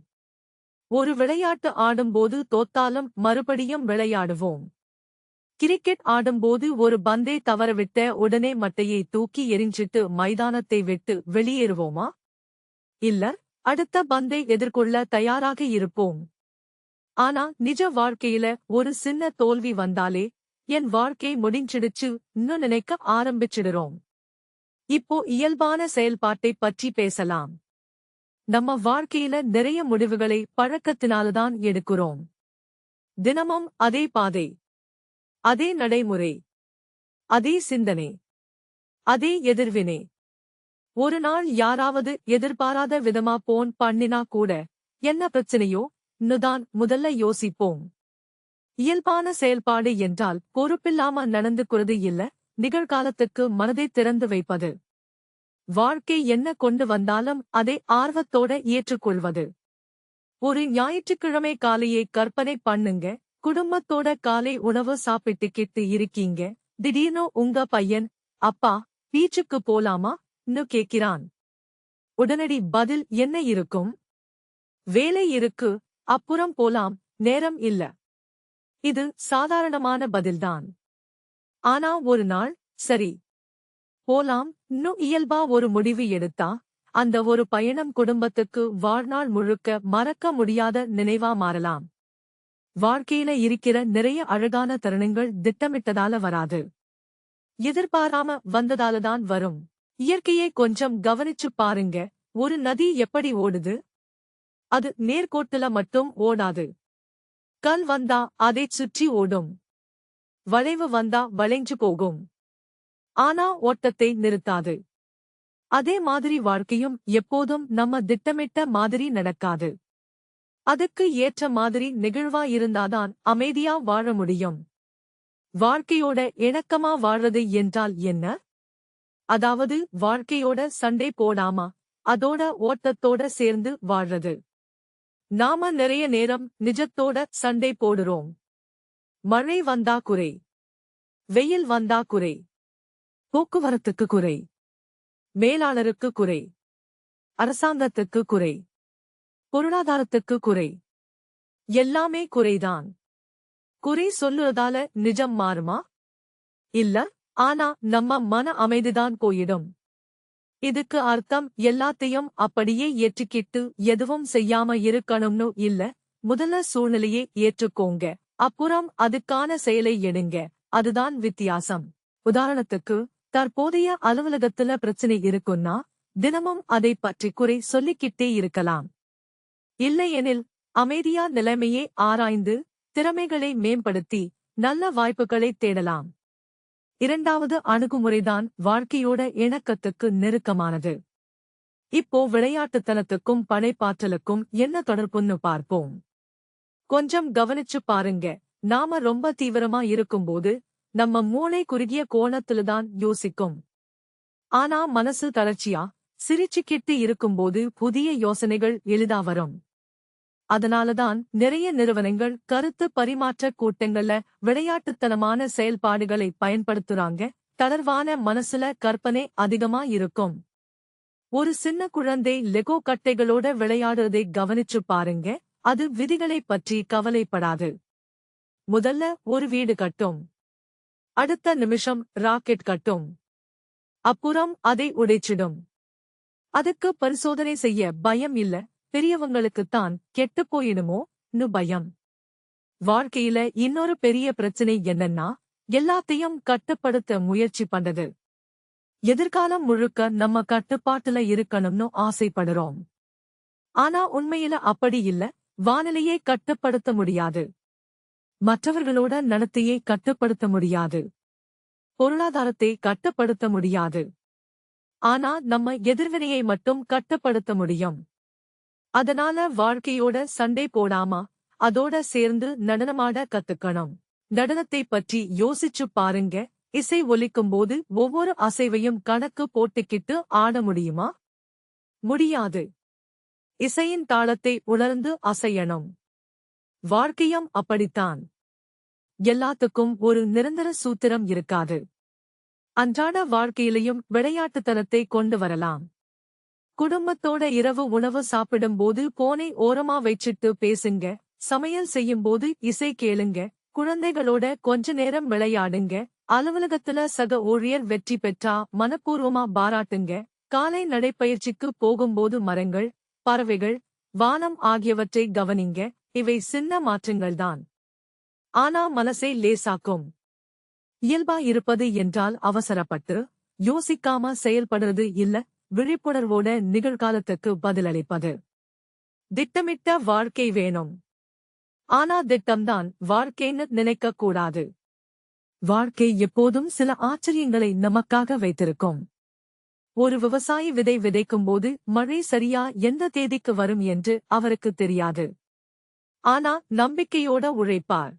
ஒரு விளையாட்டு ஆடும்போது தோத்தாலும் மறுபடியும் விளையாடுவோம். கிரிக்கெட் ஆடும்போது ஒரு பந்தை தவறவிட்ட உடனே மட்டையை தூக்கி எறிஞ்சிட்டு மைதானத்தை விட்டு வெளியேறுவோமா? இல்ல, அடுத்த பந்தை எதிர்கொள்ள தயாராக இருப்போம். ஆனா நிஜ வாழ்க்கையில ஒரு சின்ன தோல்வி வந்தாலே என் வாழ்க்கை முடிஞ்சிடுச்சு ன்னு நினைக்க ஆரம்பிச்சிடுறோம். இப்போ இயல்பான செயல்பாட்டை பற்றி பேசலாம். நம்ம வாழ்க்கையில நிறைய முடிவுகளை பழக்கத்தினால்தான் எடுக்கிறோம். தினமும் அதே பாதை, அதே நடைமுறை, அதே சிந்தனை, அதே எதிர்வினை. ஒரு நாள் யாராவது எதிர்பாராத விதமா போன் பண்ணினா கூட என்ன பிரச்சனையோ ன்னுதான் முதல்ல யோசிப்போம். இயல்பான செயல்பாடு என்றால் பொறுப்பில்லாம நடந்துக்கிறது இல்ல, நிகழ்காலத்துக்கு மனதை திறந்து வைப்பது. வாழ்க்கை என்ன கொண்டு வந்தாலும் அதை ஆர்வத்தோட ஏற்றுக்கொள்வது. ஒரு ஞாயிற்றுக்கிழமை காலையை கற்பனை பண்ணுங்க. குடும்பத்தோட காலை உணவு சாப்பிட்டுக்கிட்டு இருக்கீங்க. திடீர்னு உங்க பையன், அப்பா, பீச்சுக்கு போலாமா ன்னு கேட்கிறான். உடனடி பதில் என்ன இருக்கும்? வேலை இருக்கு, அப்புறம் போலாம், நேரம் இல்ல. இது சாதாரணமான பதில்தான். ஆனா ஒரு நாள், சரி, போலாம் ன்னு இயல்பா ஒரு முடிவு எடுத்தா, அந்த ஒரு பயணம் குடும்பத்துக்கு வாழ்நாள் முழுக்க மறக்க முடியாத நினைவா மாறலாம். வாழ்க்கையில இருக்கிற நிறைய அழகான தருணங்கள் திட்டமிட்டதால வராது, எதிர்பாராம வந்ததாலதான் வரும். இயற்கையை கொஞ்சம் கவனிச்சு பாருங்க. ஒரு நதி எப்படி ஓடுது? அது நேர்கோட்டுல மட்டும் ஓடாது. கல் வந்தா அதைச் சுற்றி ஓடும். வளைவு வந்தா வளைஞ்சு போகும். ஆனா ஓட்டத்தை நிறுத்தாது. அதே மாதிரி வாழ்க்கையும் எப்போதும் நம்ம திட்டமிட்ட மாதிரி நடக்காது. அதுக்கு ஏற்ற மாதிரி நெகிழ்வா இருந்தாதான் அமைதியா வாழ முடியும். வாழ்க்கையோட இணக்கமா வாழ்றது என்றால் என்ன? அதாவது வாழ்க்கையோட சண்டை போடாம அதோட ஓட்டத்தோட சேர்ந்து வாழ்றது. நாம நிறைய நேரம் நிஜத்தோட சண்டை போடுறோம். மழை வந்தா குறை, வெயில் வந்தா குறை, போக்குவரத்துக்கு குறை, மேலாளருக்கு குறை, அரசாங்கத்துக்கு குறை, பொருளாதாரத்துக்கு குறை. எல்லாமே குறைதான். குறி சொல்லுறதால நிஜம் மாறுமா? இல்ல, ஆனா நம்ம மன அமைதிதான் போயிடும். இதுக்கு அர்த்தம் எல்லாத்தையும் அப்படியே ஏற்றுக்கிட்டு எதுவும் செய்யாம இருக்கணும்னு இல்ல. முதல்ல சூழ்நிலையை ஏற்றுக்கோங்க, அப்புறம் அதுக்கான செயலை எடுங்க. அதுதான் வித்தியாசம். உதாரணத்துக்கு, தற்போதைய அலுவலகத்துல பிரச்சனை இருக்குன்னா தினமும் அதை பற்றி குறை சொல்லிக்கிட்டே இருக்கலாம். இல்லையெனில் அமைதியா நிலைமையை ஆராய்ந்து திறமைகளை மேம்படுத்தி நல்ல வாய்ப்புகளை தேடலாம். இரண்டாவது அணுகுமுறைதான் வாழ்க்கையோட இணக்கத்துக்கு நெருக்கமானது. இப்போ விளையாட்டுத்தனத்துக்கும் படைப்பாற்றலுக்கும் என்ன தொடர்புன்னு பார்ப்போம். கொஞ்சம் கவனிச்சு பாருங்க. நாம ரொம்ப தீவிரமா இருக்கும்போது நம்ம மூளை குறுகிய கோணத்துலதான் யோசிக்கும். ஆனா மனசு தளர்ச்சியா சிரிச்சுக்கிட்டு இருக்கும்போது புதிய யோசனைகள் எளிதா வரும். அதனாலதான் நிறைய நிறுவனங்கள் கருத்து பரிமாற்ற கூட்டங்கள்ல விளையாட்டுத்தனமான செயல்பாடுகளை பயன்படுத்துறாங்க. தளர்வான மனசுல கற்பனை அதிகமா இருக்கும். ஒரு சின்ன குழந்தை லெகோ கட்டைகளோட விளையாடுறதை கவனிச்சு பாருங்க. அது விதிகளை பற்றி கவலைப்படாது. முதல்ல ஒரு வீடு கட்டும், அடுத்த நிமிஷம் ராக்கெட் கட்டும், அப்புறம் அதை உடைச்சிடும். அதுக்கு பரிசோதனை செய்ய பயம் இல்ல. பெரியவங்களுக்குத்தான் கெட்டுப் போயிடுமோன்னு பயம். வாழ்க்கையில இன்னொரு பெரிய பிரச்சனை என்னன்னா, எல்லாத்தையும் கட்டுப்படுத்த முயற்சி பண்றது. எதிர்காலம் முழுக்க நம்ம கட்டுப்பாட்டுல இருக்கணும்னு ஆசைப்படுறோம். ஆனா உண்மையில அப்படி இல்ல. வானிலையை கட்டுப்படுத்த முடியாது, மற்றவர்களோட நடத்தையை கட்டுப்படுத்த முடியாது, பொருளாதாரத்தை கட்டுப்படுத்த முடியாது. ஆனா நம்ம எதிர்வினையை மட்டும் கட்டுப்படுத்த முடியும். அதனால வாழ்க்கையோட சண்டை போடாம அதோட சேர்ந்து நடனமாட கத்துக்கணும். நடனத்தை பற்றி யோசிச்சு பாருங்க. இசை ஒலிக்கும்போது ஒவ்வொரு அசைவையும் கணக்கு போட்டுக்கிட்டு ஆட முடியுமா? முடியாது. இசையின் தாளத்தை உணர்ந்து அசையணும். வாழ்க்கையும் அப்படித்தான். எல்லாத்துக்கும் ஒரு நிரந்தர சூத்திரம் இருக்காது. அன்றாட வாழ்க்கையிலையும் விளையாட்டுத்தனத்தை கொண்டு வரலாம். குடும்பத்தோட இரவு உணவு சாப்பிடும்போது போனை ஓரமா வச்சிட்டு பேசுங்க. சமையல் செய்யும்போது இசை கேளுங்க. குழந்தைகளோட கொஞ்ச நேரம் விளையாடுங்க. அலுவலகத்துல சக ஊழியர் வெற்றி பெற்றா மனப்பூர்வமா பாராட்டுங்க. காலை நடைப்பயிற்சிக்கு போகும்போது மரங்கள், பறவைகள், வானம் ஆகியவற்றை கவனிங்க. இவை சின்ன மாற்றங்கள்தான், ஆனா மனசை லேசாக்கும். இயல்பா இருப்பது என்றால் அவசரப்பட்டு யோசிக்காம செயல்படுறது இல்ல. விழிப்புணர்வோட நிகழ்காலத்துக்கு பதிலளிப்பது. திட்டமிட்ட வாழ்க்கை வேணும், ஆனா திட்டம்தான் வாழ்க்கைன்னு நினைக்க கூடாது. வாழ்க்கை எப்போதும் சில ஆச்சரியங்களை நமக்காக வைத்திருக்கும். ஒரு விவசாயி விதை விதைக்கும்போது மழை சரியா எந்த தேதிக்கு வரும் என்று அவருக்கு தெரியாது. ஆனா நம்பிக்கையோட உழைப்பார்,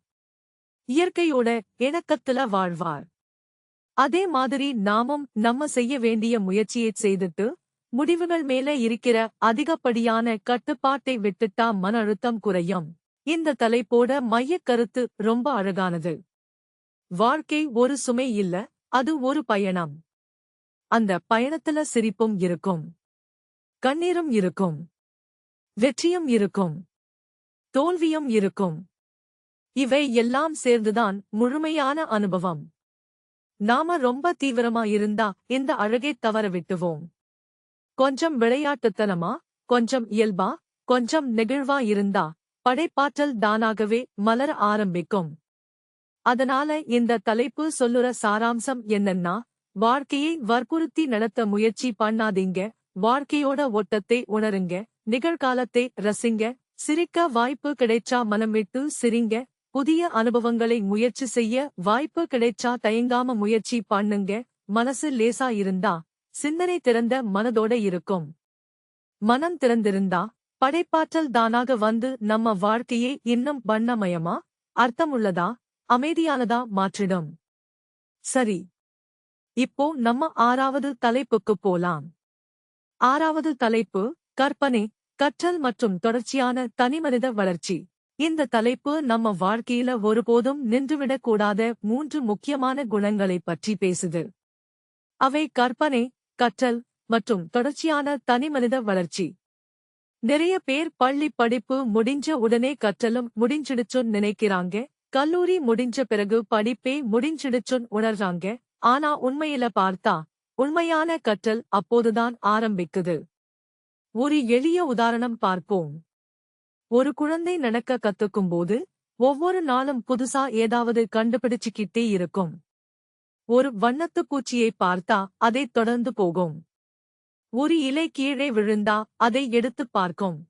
இயற்கையோட இணக்கத்துல வாழ்வார். அதே மாதிரி நாமும் நம்ம செய்ய வேண்டிய முயற்சியை செய்துட்டு முடிவுகள் மேல இருக்கிற அதிகப்படியான கட்டுப்பாட்டை விட்டுட்டா மன அழுத்தம் குறையும். இந்த தலைப்போட மையக் கருத்து ரொம்ப அழகானது. வாழ்க்கை ஒரு சுமை இல்ல, அது ஒரு பயணம். அந்த பயணத்துல சிரிப்பும் இருக்கும், கண்ணீரும் இருக்கும், வெற்றியும் இருக்கும், தோல்வியும் இருக்கும். இவை எல்லாம் சேர்ந்துதான் முழுமையான அனுபவம். நாம ரொம்ப தீவிரமா இருந்தா இந்த அழகை தவற விட்டுவோம். கொஞ்சம் விளையாட்டுத்தனமா, கொஞ்சம் இயல்பா, கொஞ்சம் நெகிழ்வா இருந்தா படைப்பாற்றல் தானாகவே மலர ஆரம்பிக்கும். அதனால இந்த தலைப்பு சொல்லுற சாராம்சம் என்னன்னா, வாழ்க்கையை வற்புறுத்தி நடத்த முயற்சி பண்ணாதீங்க. வாழ்க்கையோட ஓட்டத்தை உணருங்க, நிகழ்காலத்தை ரசிங்க, சிரிக்க வாய்ப்பு கிடைச்சா மனம் விட்டு சிரிங்க, புதிய அனுபவங்களை முயற்சி செய்ய வாய்ப்பு கிடைச்சா தயங்காம முயற்சி பண்ணுங்க. மனசு லேசா இருந்தா சிந்தனை திறந்த மனதோட இருக்கும். மனம் திறந்திருந்தா படைப்பாற்றல் தானாக வந்து நம்ம வாழ்க்கையை இன்னும் வண்ணமயமா, அர்த்தமுள்ளதா, அமைதியானதா மாற்றிடும். சரி, இப்போ நம்ம 6வது தலைப்புக்கு போலாம். 6வது தலைப்பு கற்பனை, கற்றல் மற்றும் தொடர்ச்சியான தனிமனித வளர்ச்சி. இந்த தலைப்பு நம்ம வாழ்க்கையில ஒருபோதும் நின்றுவிடக்கூடாத 3 முக்கியமான குணங்களைப் பற்றி பேசுது. அவை கற்பனை, கற்றல் மற்றும் தொடர்ச்சியான தனிமனித வளர்ச்சி. நிறைய பேர் பள்ளி படிப்பு முடிஞ்ச உடனே கற்றலும் முடிஞ்சிடுச்சுன்னு நினைக்கிறாங்க. கல்லூரி முடிஞ்ச பிறகு படிப்பே முடிஞ்சிடுச்சுன்னு உணர்றாங்க. ஆனா உண்மையில பார்த்தா உண்மையான கற்றல் அப்போதுதான் ஆரம்பிக்குது. ஒரு எளிய உதாரணம் பார்ப்போம். ஒரு குழந்தை நடக்க கத்துக்கும்போது ஒவ்வொரு நாளும் புதுசா ஏதாவது கண்டுபிடிச்சுக்கிட்டே இருக்கும். ஒரு வண்ணத்துப் பூச்சியை பார்த்தா அதைத் தொடர்ந்து போகும். ஒரு இலை கீழே விழுந்தா அதை எடுத்துப் பார்க்கும்.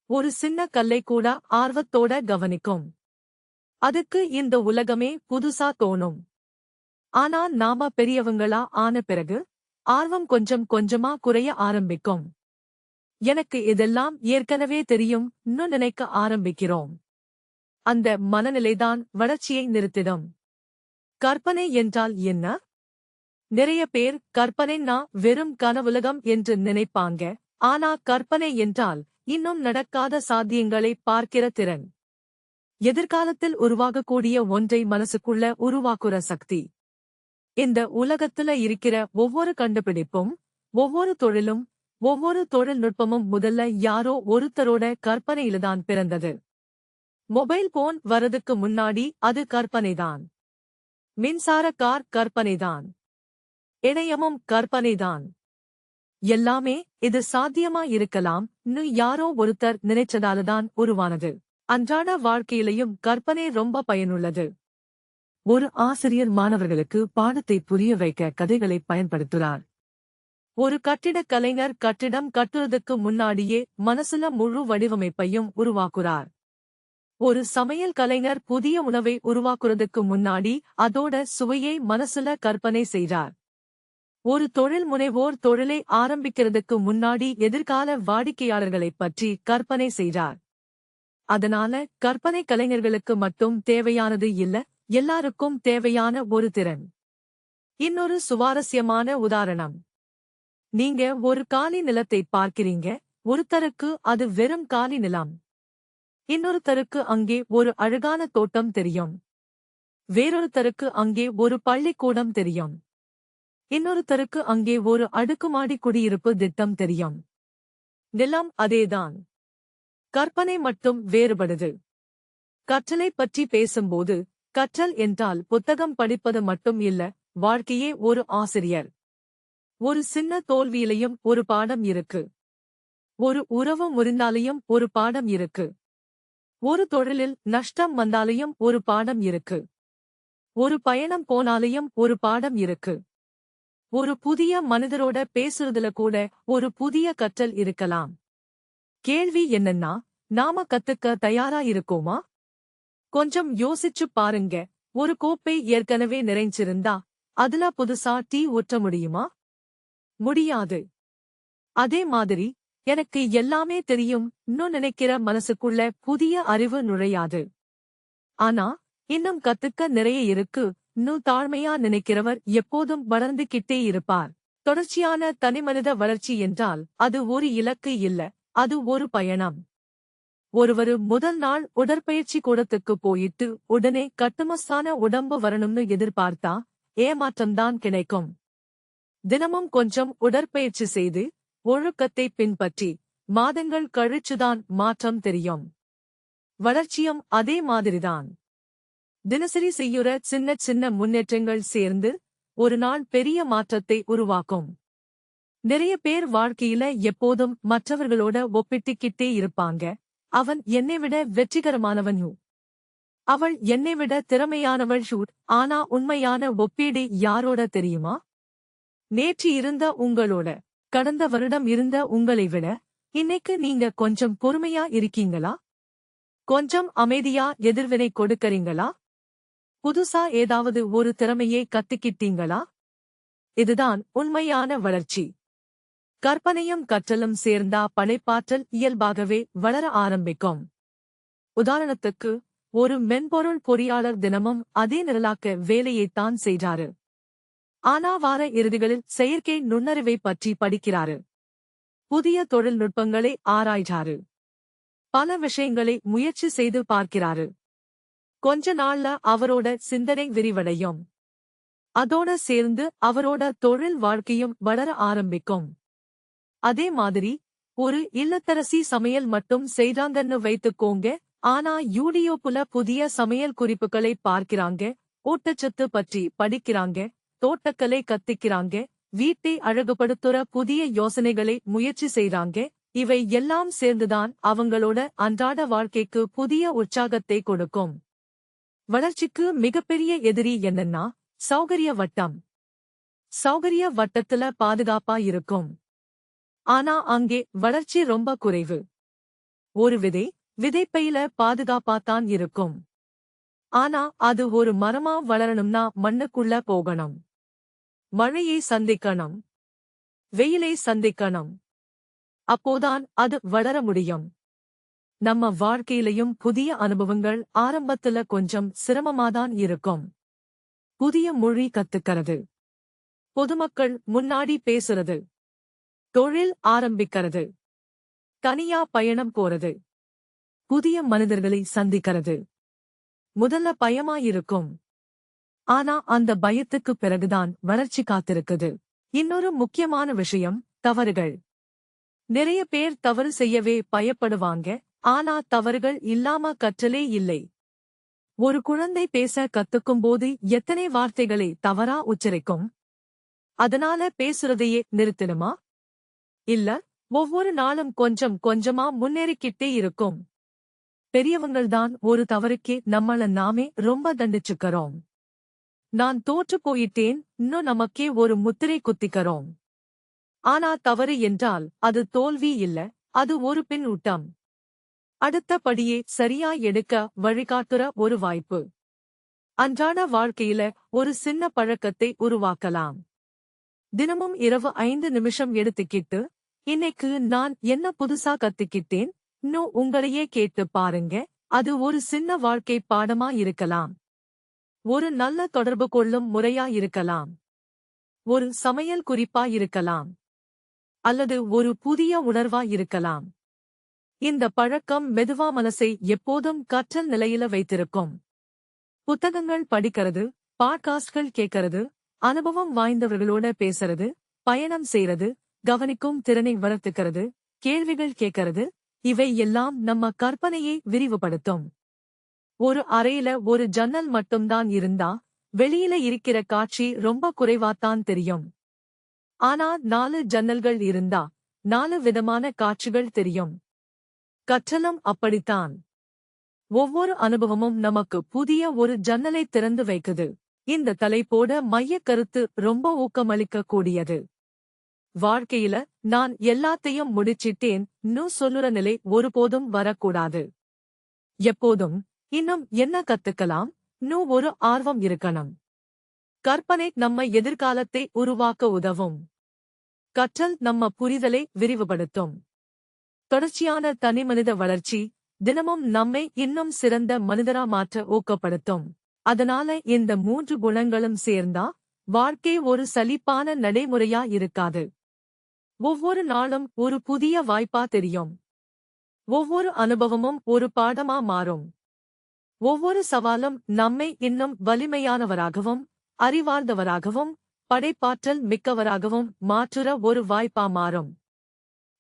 ஒரு சின்ன கல்லை கூட ஆர்வத்தோட கவனிக்கும். அதுக்கு இந்த உலகமே புதுசா தோணும். ஆனா நாம பெரியவங்களா ஆன பிறகு ஆர்வம் கொஞ்சம் கொஞ்சமா குறைய ஆரம்பிக்கும். எனக்கு இதெல்லாம் ஏற்கனவே தெரியும்னு நினைக்க ஆரம்பிக்கிறோம். அந்த மனநிலைதான் வளர்ச்சியை நிறுத்திடும். கற்பனை என்றால் என்ன? நிறைய பேர் கற்பனைன்னா வெறும் கனவுலகம் என்று நினைப்பாங்க. ஆனா கற்பனை என்றால் இன்னும் நடக்காத சாத்தியங்களை பார்க்கிற திறன். எதிர்காலத்தில் உருவாகக்கூடிய ஒன்றை மனசுக்குள்ள உருவாக்குற சக்தி. இந்த உலகத்துல இருக்கிற ஒவ்வொரு கண்டுபிடிப்பும், ஒவ்வொரு தொழிலும், ஒவ்வொரு தொழில்நுட்பமும் முதல்ல யாரோ ஒருத்தரோட கற்பனையில்தான் பிறந்தது. மொபைல் போன் வரதுக்கு முன்னாடி அது கற்பனைதான். மின்சார கார் கற்பனைதான். இணையமும் கற்பனைதான். எல்லாமே இது சாத்தியமா இருக்கலாம்னு யாரோ ஒருத்தர் நினைச்சதாலதான் உருவானது. அன்றாட வாழ்க்கையிலையும் கற்பனை ரொம்ப பயனுள்ளது. ஒரு ஆசிரியர் மாணவர்களுக்கு பாடத்தை புரிய வைக்க கதைகளை பயன்படுத்துகிறார். ஒரு கட்டிடக் கலைஞர் கட்டிடம் கட்டுறதுக்கு முன்னாடியே மனசுல முழு வடிவமைப்பையும் உருவாக்குறார். ஒரு சமையல் கலைஞர் புதிய உணவை உருவாக்குறதுக்கு முன்னாடி அதோட சுவையை மனசுல கற்பனை செய்றார். ஒரு தொழில் முனைவோர் தொழிலை ஆரம்பிக்கிறதுக்கு முன்னாடி எதிர்கால வாடிக்கையாளர்களைப் பற்றி கற்பனை செய்றார். அதனால கற்பனை கலைஞர்களுக்கு மட்டும் தேவையானது இல்ல, எல்லாருக்கும் தேவையான ஒரு திறன். இன்னொரு சுவாரஸ்யமான உதாரணம். நீங்க ஒரு காலி நிலத்தை பார்க்கிறீங்க. ஒருத்தருக்கு அது வெறும் காலி நிலம். இன்னொருத்தருக்கு அங்கே ஒரு அழகான தோட்டம் தெரியும். வேறொருத்தருக்கு அங்கே ஒரு பள்ளிக்கூடம் தெரியும். இன்னொருத்தருக்கு அங்கே ஒரு அடுக்குமாடி குடியிருப்பு திட்டம் தெரியும். நிலம் அதேதான். கற்பனை மட்டும் வேறுபடுது. கற்றலை பற்றி பேசும்போது கற்றல் என்றால் புத்தகம் படிப்பது மட்டும் இல்ல, வாழ்க்கையே ஒரு ஆசிரியர். ஒரு சின்ன தோல்வியிலையும் ஒரு பாடம் இருக்கு. ஒரு உறவு முறிந்தாலையும் ஒரு பாடம் இருக்கு. ஒரு தொழிலில் நஷ்டம் வந்தாலையும் ஒரு பாடம் இருக்கு. ஒரு பயணம் போனாலையும் ஒரு பாடம் இருக்கு. ஒரு புதிய மனிதரோட பேசுறதுல கூட ஒரு புதிய கற்றல் இருக்கலாம். கேள்வி என்னன்னா, நாம கத்துக்க தயாரா இருக்கோமா? கொஞ்சம் யோசிச்சு பாருங்க. ஒரு கோப்பை ஏற்கனவே நிறைஞ்சிருந்தா அதுல புதுசா டீ ஊற்ற முடியுமா? முடியாது. அதே மாதிரி எனக்கு எல்லாமே தெரியும்னு நினைக்கிற மனசுக்குள்ள புதிய அறிவு நுழையாது. ஆனா இன்னும் கத்துக்க நிறைய இருக்குன்னு தாழ்மையா நினைக்கிறவர் எப்போதும் வளர்ந்துகிட்டே இருப்பார். தொடர்ச்சியான தனிமனித வளர்ச்சி என்றால் அது ஒரு இலக்கு இல்ல, அது ஒரு பயணம். ஒருவரு முதல் நாள் உடற்பயிற்சி கூடத்துக்கு போயிட்டு உடனே கட்டுமஸ்தான உடம்பு வரணும்னு எதிர்பார்த்தா ஏமாற்றம்தான் கிடைக்கும். தினமும் கொஞ்சம் உடற்பயிற்சி செய்து ஒழுக்கத்தை பின்பற்றி மாதங்கள் கழிச்சுதான் மாற்றம் தெரியும். வளர்ச்சியும் அதே மாதிரிதான். தினசரி செய்யுற சின்ன சின்ன முன்னேற்றங்கள் சேர்ந்து ஒரு நாள் பெரிய மாற்றத்தை உருவாக்கும். நிறைய பேர் வாழ்க்கையில எப்போதும் மற்றவர்களோட ஒப்பிட்டுக்கிட்டே இருப்பாங்க. அவன் என்னைவிட வெற்றிகரமானவன், அவள் என்னைவிட திறமையானவள். ஆனா உண்மையான ஒப்பீடு யாரோட தெரியுமா? நேற்று இருந்த உங்களோட. கடந்த வருடம் இருந்த உங்களை விட இன்னைக்கு நீங்க கொஞ்சம் பொறுமையா இருக்கீங்களா? கொஞ்சம் அமைதியா எதிர்வினை கொடுக்கறீங்களா? புதுசா ஏதாவது ஒரு திறமையை கத்துக்கிட்டீங்களா? இதுதான் உண்மையான வளர்ச்சி. கற்பனையும் கற்றலும் சேர்ந்தா படைப்பாற்றல் இயல்பாகவே வளர ஆரம்பிக்கும். உதாரணத்துக்கு, ஒரு மென்பொருள் பொறியாளர் தினமும் அதே நிரலாக்க வேலையைத்தான் செய்றாரு. ஆனா வார இறுதிகளில் செயற்கை நுண்ணறிவை பற்றி படிக்கிறாரு. புதிய தொழில்நுட்பங்களை ஆராய்றாரு. பல விஷயங்களை முயற்சி செய்து பார்க்கிறாரு. கொஞ்ச நாள்ல அவரோட சிந்தனை விரிவடையும். அதோட சேர்ந்து அவரோட தொழில் வாழ்க்கையும் வளர ஆரம்பிக்கும். அதே மாதிரி ஒரு இல்லத்தரசி சமையல் மட்டும் செய்றாங்கன்னு வைத்துக்கோங்க. ஆனா யூடியூப்ல புதிய சமையல் குறிப்புகளை பார்க்கிறாங்க, ஊட்டச்சத்து பற்றி படிக்கிறாங்க, தோட்டக்கலை கத்துக்கிறாங்க, வீட்டை அழகுபடுத்துற புதிய யோசனைகளை முயற்சி செய்றாங்க. இவை எல்லாம் சேர்ந்துதான் அவங்களோட அன்றாட வாழ்க்கைக்கு புதிய உற்சாகத்தை கொடுக்கும். வளர்ச்சிக்கு மிகப்பெரிய எதிரி என்னன்னா சௌகரிய வட்டம். சௌகரிய வட்டத்துல பாதுகாப்பா இருக்கும். ஆனா அங்கே வளர்ச்சி ரொம்ப குறைவு. ஒரு விதைப்பையில பாதுகாப்பாத்தான் இருக்கும். ஆனா அது ஒரு மரமா வளரணும்னா மண்ணுக்குள்ள போகணும். மழையை சந்திக்கணும். வெயிலை சந்திக்கணும். அப்போதான் அது வளர முடியும். நம்ம வாழ்க்கையிலையும் புதிய அனுபவங்கள் ஆரம்பத்துல கொஞ்சம் சிரமமாதான் இருக்கும். புதிய மொழி கத்துக்கிறது. பொதுமக்கள் முன்னாடி பேசுறது. தொழில் ஆரம்பிக்கிறது. தனியா பயணம் போறது. புதிய மனிதர்களை சந்திக்கிறது. முதல்ல பயமாயிருக்கும். ஆனா அந்த பயத்துக்கு பிறகுதான் வளர்ச்சி காத்திருக்குது. இன்னொரு முக்கியமான விஷயம் தவறுகள். நிறைய பேர் தவறு செய்யவே பயப்படுவாங்க. ஆனா தவறுகள் இல்லாம கற்றலே இல்லை. ஒரு குழந்தை பேச கத்துக்கும்போது எத்தனை வார்த்தைகளை தவறா உச்சரிக்கும்? அதனால பேசுறதையே நிறுத்திடுமா? இல்ல, ஒவ்வொரு நாளும் கொஞ்சம் கொஞ்சமா முன்னேறிக்கிட்டே இருக்கும். பெரியவங்கள்தான் ஒரு தவறுக்கே நம்மள நாமே ரொம்ப தண்டிச்சுக்கறோம். நான் தோற்று போயிட்டேன் இன்னும் நமக்கே ஒரு முத்திரை குத்திக்கறோம். ஆனா தவறு என்றால் அது தோல்வி இல்ல, அது ஒரு பின்னூட்டம். அடுத்த படியே சரியா எடுக்க வழிகாட்டுற ஒரு வாய்ப்பு. அன்றாட வாழ்க்கையில ஒரு சின்ன பழக்கத்தை உருவாக்கலாம். தினமும் இரவு 5 நிமிஷம் எடுத்துக்கிட்டு, இன்னைக்கு நான் என்ன புதுசா கத்துக்கிட்டேன்? இன்னும் உங்களையே கேட்டு பாருங்க. அது ஒரு சின்ன வாழ்க்கை பாடமா இருக்கலாம். ஒரு நல்ல தொடர்பு கொள்ளும் முறையா இருக்கலாம். ஒரு சமையல் குறிப்பா இருக்கலாம். அல்லது ஒரு புதிய உணர்வா இருக்கலாம். இந்த பழக்கம் மெதுவா மனசை எப்போதும் கற்றல் நிலையில வைத்திருக்கும். புத்தகங்கள் படிக்கிறது, பாட்காஸ்ட்கள் கேட்கறது, அனுபவம் வாய்ந்தவர்களோட பேசுறது, பயணம் செய்றது, கவனிக்கும் திறனை வளர்த்துக்கிறது, கேள்விகள் கேட்கறது, இவை எல்லாம் நம்ம கற்பனையை விரிவுபடுத்தும். ஒரு அறையில ஒரு ஜன்னல் மட்டும்தான் இருந்தா, வெளியில இருக்கிற காட்சி ரொம்ப குறைவாத்தான் தெரியும். ஆனா 4 ஜன்னல்கள் இருந்தா 4 விதமான காட்சிகள் தெரியும். கற்றலும் அப்படித்தான். ஒவ்வொரு அனுபவமும் நமக்கு புதிய ஒரு ஜன்னலை திறந்து வைக்குது. இந்த தலைப்போட மையக் கருத்து ரொம்ப ஊக்கமளிக்க கூடியது. வாழ்க்கையில நான் எல்லாத்தையும் முடிச்சிட்டேன் சொல்லுற நிலை ஒருபோதும் வரக்கூடாது. எப்போதும் இன்னும் என்ன கத்துக்கலாம் ஒரு ஆர்வம் இருக்கணும். கற்பனை நம்ம எதிர்காலத்தை உருவாக்க உதவும். கற்றல் நம்ம புரிதலை விரிவுபடுத்தும். தொடர்ச்சியான தனிமனித வளர்ச்சி தினமும் நம்மை இன்னும் சிறந்த மனிதரா மாற்ற ஊக்கப்படுத்தும். அதனால இந்த 3 குணங்களும் சேர்ந்தா வாழ்க்கை ஒரு சலிப்பான நடைமுறையா இருக்காது. ஒவ்வொரு நாளும் ஒரு புதிய வாய்ப்பா தெரியும். ஒவ்வொரு அனுபவமும் ஒரு பாடமா மாறும். ஒவ்வொரு சவாலும் நம்மை இன்னும் வலிமையானவராகவும், அறிவார்ந்தவராகவும், படைப்பாற்றல் மிக்கவராகவும் மாற்றுற ஒரு வாய்ப்பா மாறும்.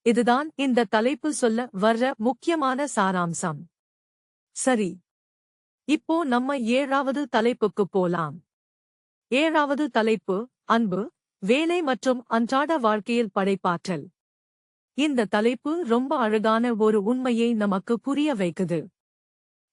இதுதான் இந்த தலைப்பு சொல்ல வர்ற முக்கியமான சாராம்சம். சரி, இப்போ நம்ம 7வது தலைப்புக்கு போலாம். 7வது தலைப்பு அன்பு, வேலை மற்றும் அன்றாட வாழ்க்கையில் படைப்பாற்றல். இந்த தலைப்பு ரொம்ப அழகான ஒரு உண்மையை நமக்கு புரிய வைக்குது.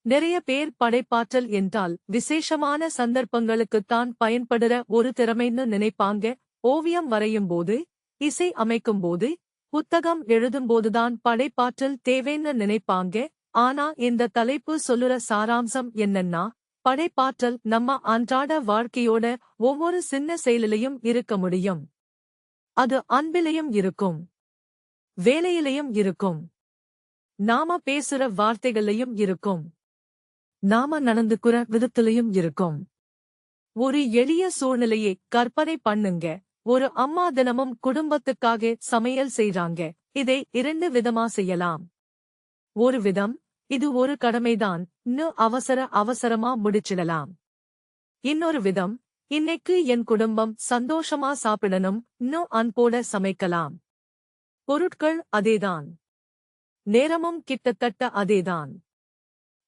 நிறைய பேர் படைப்பாற்றல் என்றால் விசேஷமான சந்தர்ப்பங்களுக்குத்தான் பயன்படுற ஒரு திறமைன்னு நினைப்பாங்க. ஓவியம் வரையும்போது, இசை அமைக்கும்போது, புத்தகம் எழுதும்போதுதான் படைப்பாற்றல் தேவைன்னு நினைப்பாங்க. ஆனா இந்த தலைப்பு சொல்லுற சாராம்சம் என்னன்னா, படைப்பாற்றல் நம்ம அன்றாட வாழ்க்கையோட ஒவ்வொரு சின்ன செயலிலையும் இருக்க முடியும். அது அன்பிலையும் இருக்கும். வேலையிலையும் இருக்கும். நாம பேசுற வார்த்தைகளையும் இருக்கும். நாம நடந்துக்குற விதத்திலையும் இருக்கும். ஒரு எளிய சூழ்நிலையை கற்பனை பண்ணுங்க. ஒரு அம்மா தினமும் குடும்பத்துக்காக சமையல் செய்றாங்க. இதை 2 விதமா செய்யலாம். ஒரு விதம், இது ஒரு கடமைதான் அவசரமா முடிச்சிடலாம். இன்னொரு விதம், இன்னைக்கு என் குடும்பம் சந்தோஷமா சாப்பிடணும் அன்போட சமைக்கலாம். பொருட்கள் அதேதான். நேரமும் கிட்டத்தட்ட அதேதான்.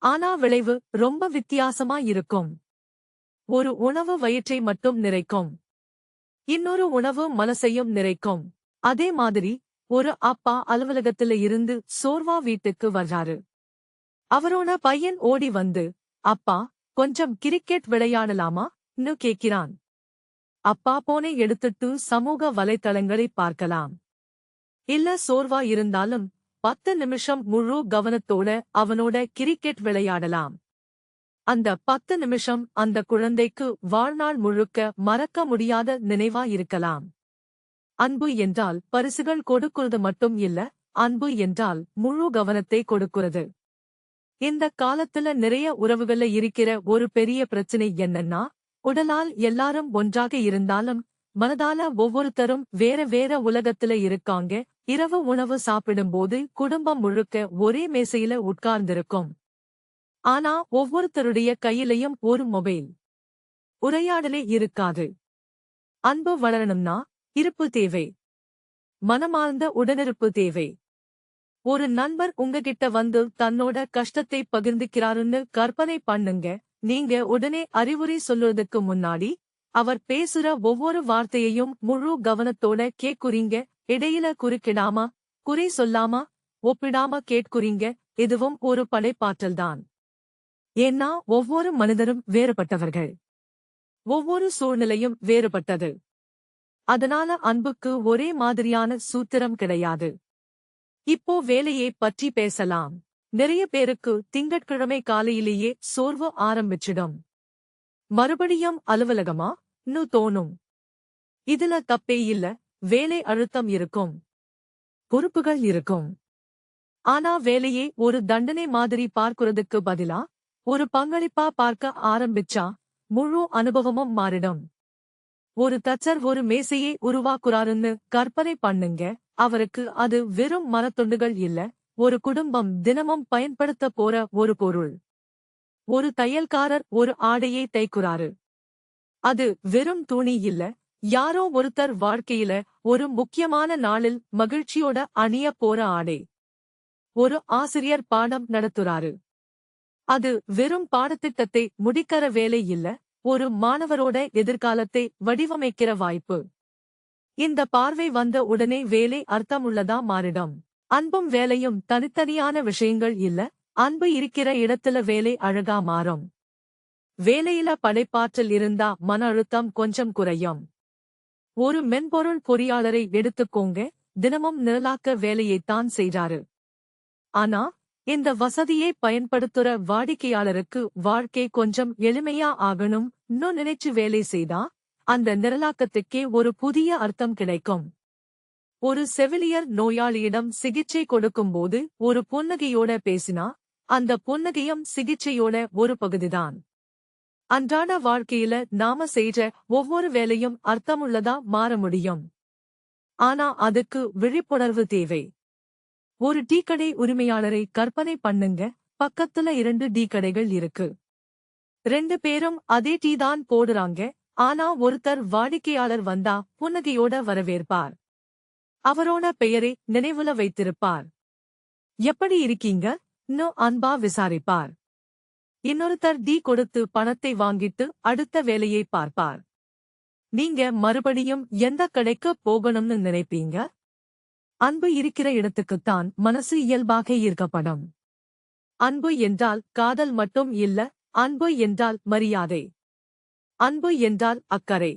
ஆனா விளைவு ரொம்ப வித்தியாசமா இருக்கும். ஒரு உணவு வயிற்றை மட்டும் நிறைக்கும். இன்னொரு உணவு மனசையும் நிறைக்கும். அதே மாதிரி ஒரு அப்பா அலுவலகத்துல இருந்து சோர்வா வீட்டுக்கு வர்றாரு. அவரோட பையன் ஓடி வந்து, அப்பா, கொஞ்சம் கிரிக்கெட் விளையாடலாமா?ன்னு கேட்கிறான். அப்பா போனை எடுத்துட்டு சமூக வலைத்தளங்களை பார்க்கலாம். இல்ல சோர்வா இருந்தாலும் 10 நிமிஷம் முழு கவனத்தோட அவனோட கிரிக்கெட் விளையாடலாம். அந்த 10 நிமிஷம் அந்த குழந்தைக்கு வாழ்நாள் முழுக்க மறக்க முடியாத நினைவா இருக்கலாம். அன்பு என்றால் பரிசுகள் கொடுக்கிறது மட்டும் இல்ல, அன்பு என்றால் முழு கவனத்தை கொடுக்கிறது. இந்த காலத்துல நிறைய உறவுகள்ல இருக்கிற ஒரு பெரிய பிரச்சனை என்னன்னா, உடலால் எல்லாரும் ஒன்றாக இருந்தாலும் மனதால ஒவ்வொருத்தரும் வேற வேற உலகத்துல இருக்காங்க. இரவு உணவு சாப்பிடும்போது குடும்பம் முழுக்க ஒரே மேசையில உட்கார்ந்திருக்கும். ஆனா ஒவ்வொருத்தருடைய கையிலையும் ஒரு மொபைல். உரையாடலே இருக்காது. அன்பு வளரணும்னா இருப்பு தேவை. மனமார்ந்த உடனிருப்பு தேவை. ஒரு நண்பர் உங்ககிட்ட வந்து தன்னோட கஷ்டத்தை பகிர்ந்துக்கிறாருன்னு கற்பனை பண்ணுங்க. நீங்க உடனே அறிவுரை சொல்லுவதற்கு முன்னாடி அவர் பேசுற ஒவ்வொரு வார்த்தையையும் முழு கவனத்தோட கேட்குறீங்க. இடையில குறுக்கிடாம, குறை சொல்லாம, ஒப்பிடாம கேட்குறீங்க. இதுவும் ஒரு படைப்பாற்றல்தான். ஏன்னா ஒவ்வொரு மனிதரும் வேறுபட்டவர்கள். ஒவ்வொரு சூழ்நிலையும் வேறுபட்டது. அதனால அன்புக்கு ஒரே மாதிரியான சூத்திரம் கிடையாது. இப்போ வேலையை பற்றி பேசலாம். நிறைய பேருக்கு திங்கட்கிழமை காலையிலேயே சோர்வு ஆரம்பிச்சிடும். மறுபடியும் அலுவலகமா?ன்னு தோணும். இதுல தப்பே இல்ல. வேலை அழுத்தம் இருக்கும். பொறுப்புகள் இருக்கும். ஆனா வேலையை ஒரு தண்டனை மாதிரி பார்க்கிறதுக்கு பதிலா ஒரு பங்களிப்பா பார்க்க ஆரம்பிச்சா முழு அனுபவமும் மாறிடும். ஒரு தச்சர் ஒரு மேசையை உருவாக்குறாருன்னு கற்பனை பண்ணுங்க. அவருக்கு அது வெறும் மரத்துண்டுகள் இல்ல, ஒரு குடும்பம் தினமும் பயன்படுத்த போற ஒரு பொருள். ஒரு தையல்காரர் ஒரு ஆடையை தைக்குறாரு. அது வெறும் துணி இல்ல, யாரோ ஒருத்தர் வாழ்க்கையில ஒரு முக்கியமான நாளில் மகிழ்ச்சியோட அணிய போற ஆடை. ஒரு ஆசிரியர் பாடம் நடத்துறாரு. அது வெறும் பாடத்திட்டத்தை முடிக்கிற வேலை இல்ல, ஒரு மாணவரோட எதிர்காலத்தை வடிவமைக்கிற வாய்ப்பு. இந்த பார்வை வந்த உடனே வேலை அர்த்தமுள்ளதா மாறிடும். அன்பும் வேலையும் தனித்தனியான விஷயங்கள் இல்ல, அன்பு இருக்கிற இடத்துல வேலை அழகா மாறும். வேலையில படைப்பாற்றல் இருந்தா மன அழுத்தம் கொஞ்சம் குறையும். ஒரு மென்பொருள் பொறியாளரை எடுத்துக்கோங்க. தினமும் நிரலாக்க வேலையைத்தான் செய்றாரு. ஆனா இந்த வசதியை பயன்படுத்துற வாடிக்கையாளருக்கு வாழ்க்கை கொஞ்சம் எளிமையா ஆகணும்னு நினைச்சு வேலை செய்தா அந்த நிரலாக்கத்துக்கே ஒரு புதிய அர்த்தம் கிடைக்கும். ஒரு செவிலியர் நோயாளியிடம் சிகிச்சை கொடுக்கும்போது ஒரு புன்னகையோட பேசினா அந்த புன்னகையும் சிகிச்சையோட ஒரு பகுதிதான். அன்றாட வாழ்க்கையில நாம செய்ற ஒவ்வொரு வேலையும் அர்த்தமுள்ளதா மாற முடியும். ஆனா அதுக்கு விழிப்புணர்வு தேவை. ஒரு டீ கடை உரிமையாளரை கற்பனை பண்ணுங்க. பக்கத்துல 2 டீ கடைகள் இருக்கு. 2 பேரும் அதே டீ தான் போடுறாங்க. ஆனா ஒருத்தர் வாடிக்கையாளர் வந்தா புன்னகையோட வரவேற்பார். அவரோட பெயரை நினைவுல வைத்திருப்பார். எப்படி இருக்கீங்க?ன்னு அன்பா விசாரிப்பார். இன்னொருத்தர் டீ கொடுத்து பணத்தை வாங்கிட்டு அடுத்த வேலையை பார்ப்பார். நீங்க மறுபடியும் எந்த கடைக்கு போகணும்னு நினைப்பீங்க? அன்பு இருக்கிற இடத்துக்குத்தான் மனசு இயல்பாக ஈர்க்கப்படும். அன்பு என்றால் காதல் மட்டும் இல்ல, அன்பு என்றால் மரியாதை. அன்பு என்றால் அக்கறை.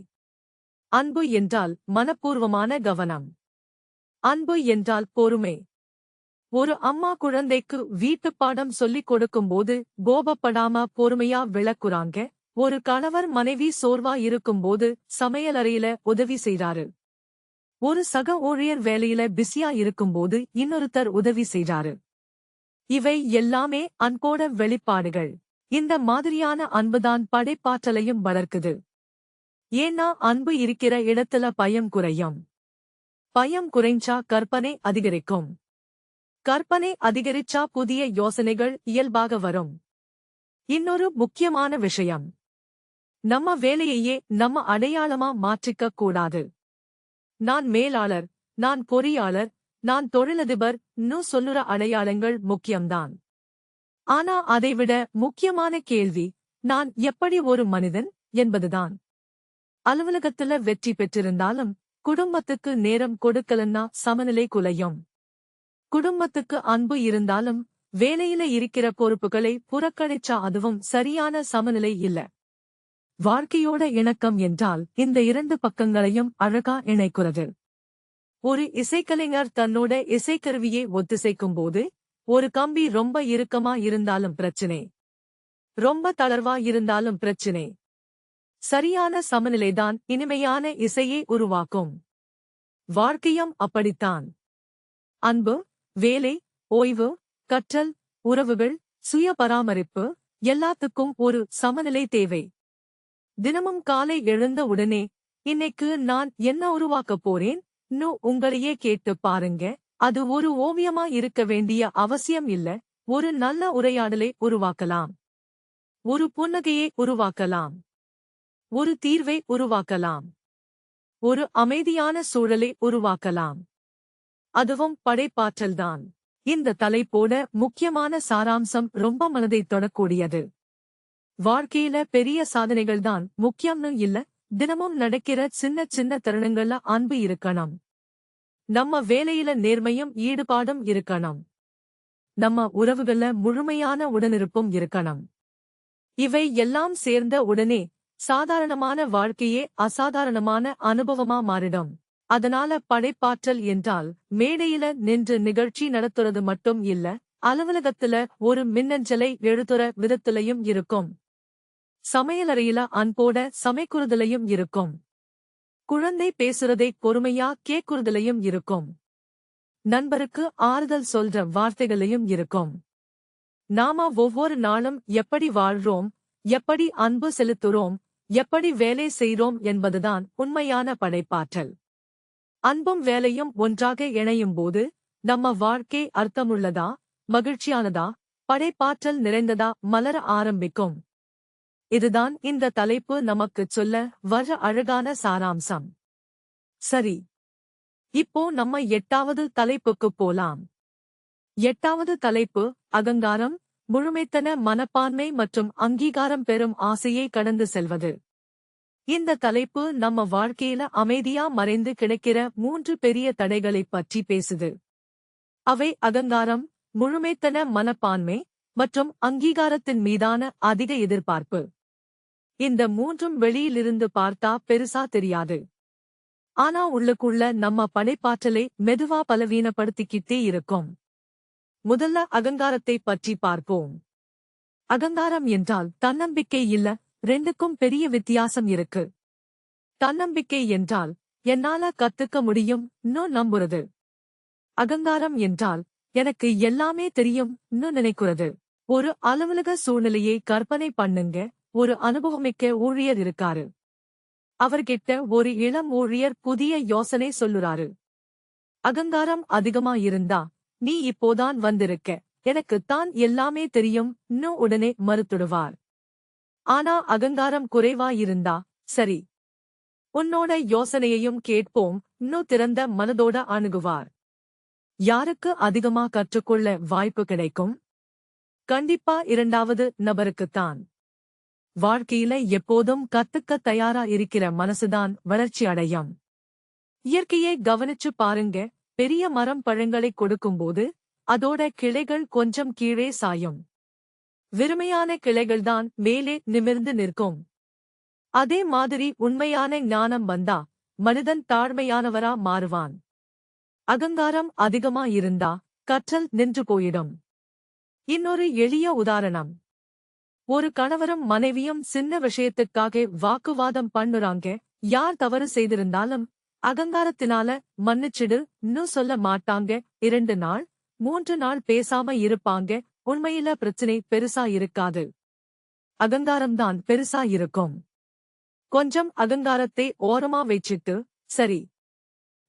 அன்பு என்றால் மனப்பூர்வமான கவனம். அன்பு என்றால் பொறுமை. ஒரு அம்மா குழந்தைக்கு வீட்டுப்பாடம் சொல்லிக் கொடுக்கும்போது கோபப்படாம பொறுமையா விளக்குறாங்க. ஒரு கணவர் மனைவி சோர்வா இருக்கும்போது சமையலறையில உதவி செய்றாரு. ஒரு சக ஊழியர் வேலையில பிஸியா இருக்கும்போது இன்னொருத்தர் உதவி செய்றாரு. இவை எல்லாமே அன்போட வெளிப்பாடுகள். இந்த மாதிரியான அன்புதான் படைப்பாற்றலையும் வளர்க்குது. ஏன்னா அன்பு இருக்கிற இடத்துல பயம் குறையும். பயம் குறைஞ்சா கற்பனை அதிகரிக்கும். கற்பனை அதிகரிச்சா புதிய யோசனைகள் இயல்பாக வரும். இன்னொரு முக்கியமான விஷயம், நம்ம வேலையையே நம்ம அடையாளமா மாற்றிக்க கூடாது. நான் மேலாளர், நான் பொறியாளர், நான் தொழிலதிபர் ன்னு சொல்லுற அடையாளங்கள் முக்கியம்தான். ஆனா அதைவிட முக்கியமான கேள்வி, நான் எப்படி ஒரு மனிதன் என்பதுதான். அலுவலகத்துல வெற்றி பெற்றிருந்தாலும் குடும்பத்துக்கு நேரம் கொடுக்கலன்னா சமநிலை குலையும். குடும்பத்துக்கு அன்பு இருந்தாலும் வேலையில இருக்கிற பொறுப்புகளை புறக்கணிச்சா அதுவும் சரியான சமநிலை இல்ல. வாழ்க்கையோட இணக்கம் என்றால் இந்த இரண்டு பக்கங்களையும் அழகா இணைக்கிறது. ஒரு இசைக்கலைஞர் தன்னோட இசைக்கருவியை ஒத்திசைக்கும்போது ஒரு கம்பி ரொம்ப இறுக்கமா இருந்தாலும் பிரச்சினை, ரொம்ப தளர்வா இருந்தாலும் பிரச்சினை. சரியான சமநிலைதான் இனிமையான இசையை உருவாக்கும். வாழ்க்கையும் அப்படித்தான். அன்பு, வேலை, ஓய்வு, கற்றல், உறவுகள், சுய பராமரிப்பு எல்லாத்துக்கும் ஒரு சமநிலை தேவை. தினமும் காலை எழுந்த உடனே இன்னைக்கு நான் என்ன உருவாக்கப் போறேன் உங்களையே கேட்டு பாருங்க. அது ஒரு ஓவியமா இருக்க வேண்டிய அவசியம் இல்ல. ஒரு நல்ல உரையாடலை உருவாக்கலாம், ஒரு புன்னகையை உருவாக்கலாம், ஒரு தீர்வை உருவாக்கலாம், ஒரு அமைதியான சூழலை உருவாக்கலாம். அதுவும் படைப்பாற்றல்தான். இந்த தலைப்போட முக்கியமான சாராம்சம் ரொம்ப மனதை தொடக்கூடியது. வாழ்க்கையில பெரிய சாதனைகள்தான் முக்கியம்னு இல்ல, தினமும் நடக்கிற சின்ன சின்ன தருணங்கள்ல அன்பு இருக்கணும். நம்ம வேலையில நேர்மையும் ஈடுபாடும் இருக்கணும். நம்ம உறவுகள்ல முழுமையான உடனிருப்பும் இருக்கணும். இவை எல்லாம் சேர்ந்த உடனே சாதாரணமான வாழ்க்கையே அசாதாரணமான அனுபவமா மாறிடும். அதனால படைப்பாற்றல் என்றால் மேடையில நின்று நிகழ்ச்சி நடத்துறது மட்டும் இல்ல, அலுவலகத்துல ஒரு மின்னஞ்சலை எழுதுற விதத்திலையும் இருக்கும். சமையலறையில அன்போட சமைக்குறுதலையும் இருக்கும். குழந்தை பேசுறதை பொறுமையா கேக்குறுதலையும் இருக்கும். நண்பருக்கு ஆறுதல் சொல்ற வார்த்தைகளையும் இருக்கும். நாம ஒவ்வொரு நாளும் எப்படி வாழ்றோம், எப்படி அன்பு செலுத்துறோம், எப்படி வேலை செய்றோம் என்பதுதான் உண்மையான படைப்பாற்றல். அன்பும் வேலையும் ஒன்றாக இணையும்போது நம்ம வாழ்க்கை அர்த்தமுள்ளதா, மகிழ்ச்சியானதா, படைப்பாற்றல் நிறைந்ததா மலர ஆரம்பிக்கும். இதுதான் இந்த தலைப்பு நமக்குச் சொல்ல வர அழகான சாராம்சம். சரி, இப்போ நம்ம 8வது தலைப்புக்குப் போலாம். 8வது தலைப்பு அகங்காரம், முழுமைத்தன மனப்பான்மை மற்றும் அங்கீகாரம் பெறும் ஆசையை கடந்து செல்வது. இந்த தலைப்பு நம்ம வாழ்க்கையில அமைதியா மறைந்து கிடக்கிற 3 பெரிய தடைகளைப் பற்றி பேசுது. அவை அகங்காரம், முழுமைத்தன மனப்பான்மை மற்றும் அங்கீகாரத்தின் மீதான அதிக எதிர்பார்ப்பு. இந்த 3ம் வெளியிலிருந்து பார்த்தா பெருசா தெரியாது. ஆனா உள்ளுக்குள்ள நம்ம படைப்பாற்றலை மெதுவா பலவீனப்படுத்திக்கிட்டே இருக்கும். முதல்ல அகங்காரத்தை பற்றி பார்ப்போம். அகங்காரம் என்றால் தன்னம்பிக்கை இல்ல, ரெண்டுக்கும் பெரிய வித்தியாசம் இருக்கு. தன்னம்பிக்கை என்றால் என்னால கத்துக்க முடியும் நம்புறது. அகங்காரம் என்றால் எனக்கு எல்லாமே தெரியும் நினைக்கிறது. ஒரு அலுவலக சூழ்நிலையை கற்பனை பண்ணுங்க. ஒரு அனுபவமிக்க ஊழியர் இருக்காரு. அவர்கிட்ட ஒரு இளம் ஊழியர் புதிய யோசனை சொல்லுறாரு. அகங்காரம் அதிகமா இருந்தா, நீ இப்போதான் வந்திருக்க, எனக்குத்தான் எல்லாமே தெரியும் உடனே மறுத்துடுவார். ஆனா அகங்காரம் குறைவா இருந்தா, சரி, உன்னோட யோசனையையும் கேட்போம் திறந்த மனதோட அணுகுவார். யாருக்கு அதிகமா கற்றுக்கொள்ள வாய்ப்பு கிடைக்கும்? கண்டிப்பா 2வது நபருக்குத்தான். வாழ்க்கையில எப்போதும் கத்துக்க தயாரா இருக்கிற மனசுதான் வளர்ச்சி அடையும். இயற்கையை கவனிச்சு பாருங்க. பெரிய மரம் பழங்களை கொடுக்கும்போது அதோட கிளைகள் கொஞ்சம் கீழே சாயும். வெறுமையான கிளைகள்தான் மேலே நிமிர்ந்து நிற்கும். அதே மாதிரி உண்மையான ஞானம் வந்தா மனிதன் தாழ்மையானவரா மாறுவான். அகங்காரம் அதிகமா இருந்தா கற்றல் நின்று போயிடும். இன்னொரு எளிய உதாரணம். ஒரு கணவரும் மனைவியும் சின்ன விஷயத்துக்காக வாக்குவாதம் பண்ணுறாங்க. யார் தவறு செய்திருந்தாலும் அகங்காரத்தினால மன்னிச்சிடு சொல்ல மாட்டாங்க. 2 நாள் 3 நாள் பேசாம இருப்பாங்க. உண்மையில பிரச்சனை பெருசா இருக்காது. அகங்காரம்தான் பெருசா இருக்கும். கொஞ்சம் அகங்காரத்தை ஓரமா வச்சிட்டு, சரி,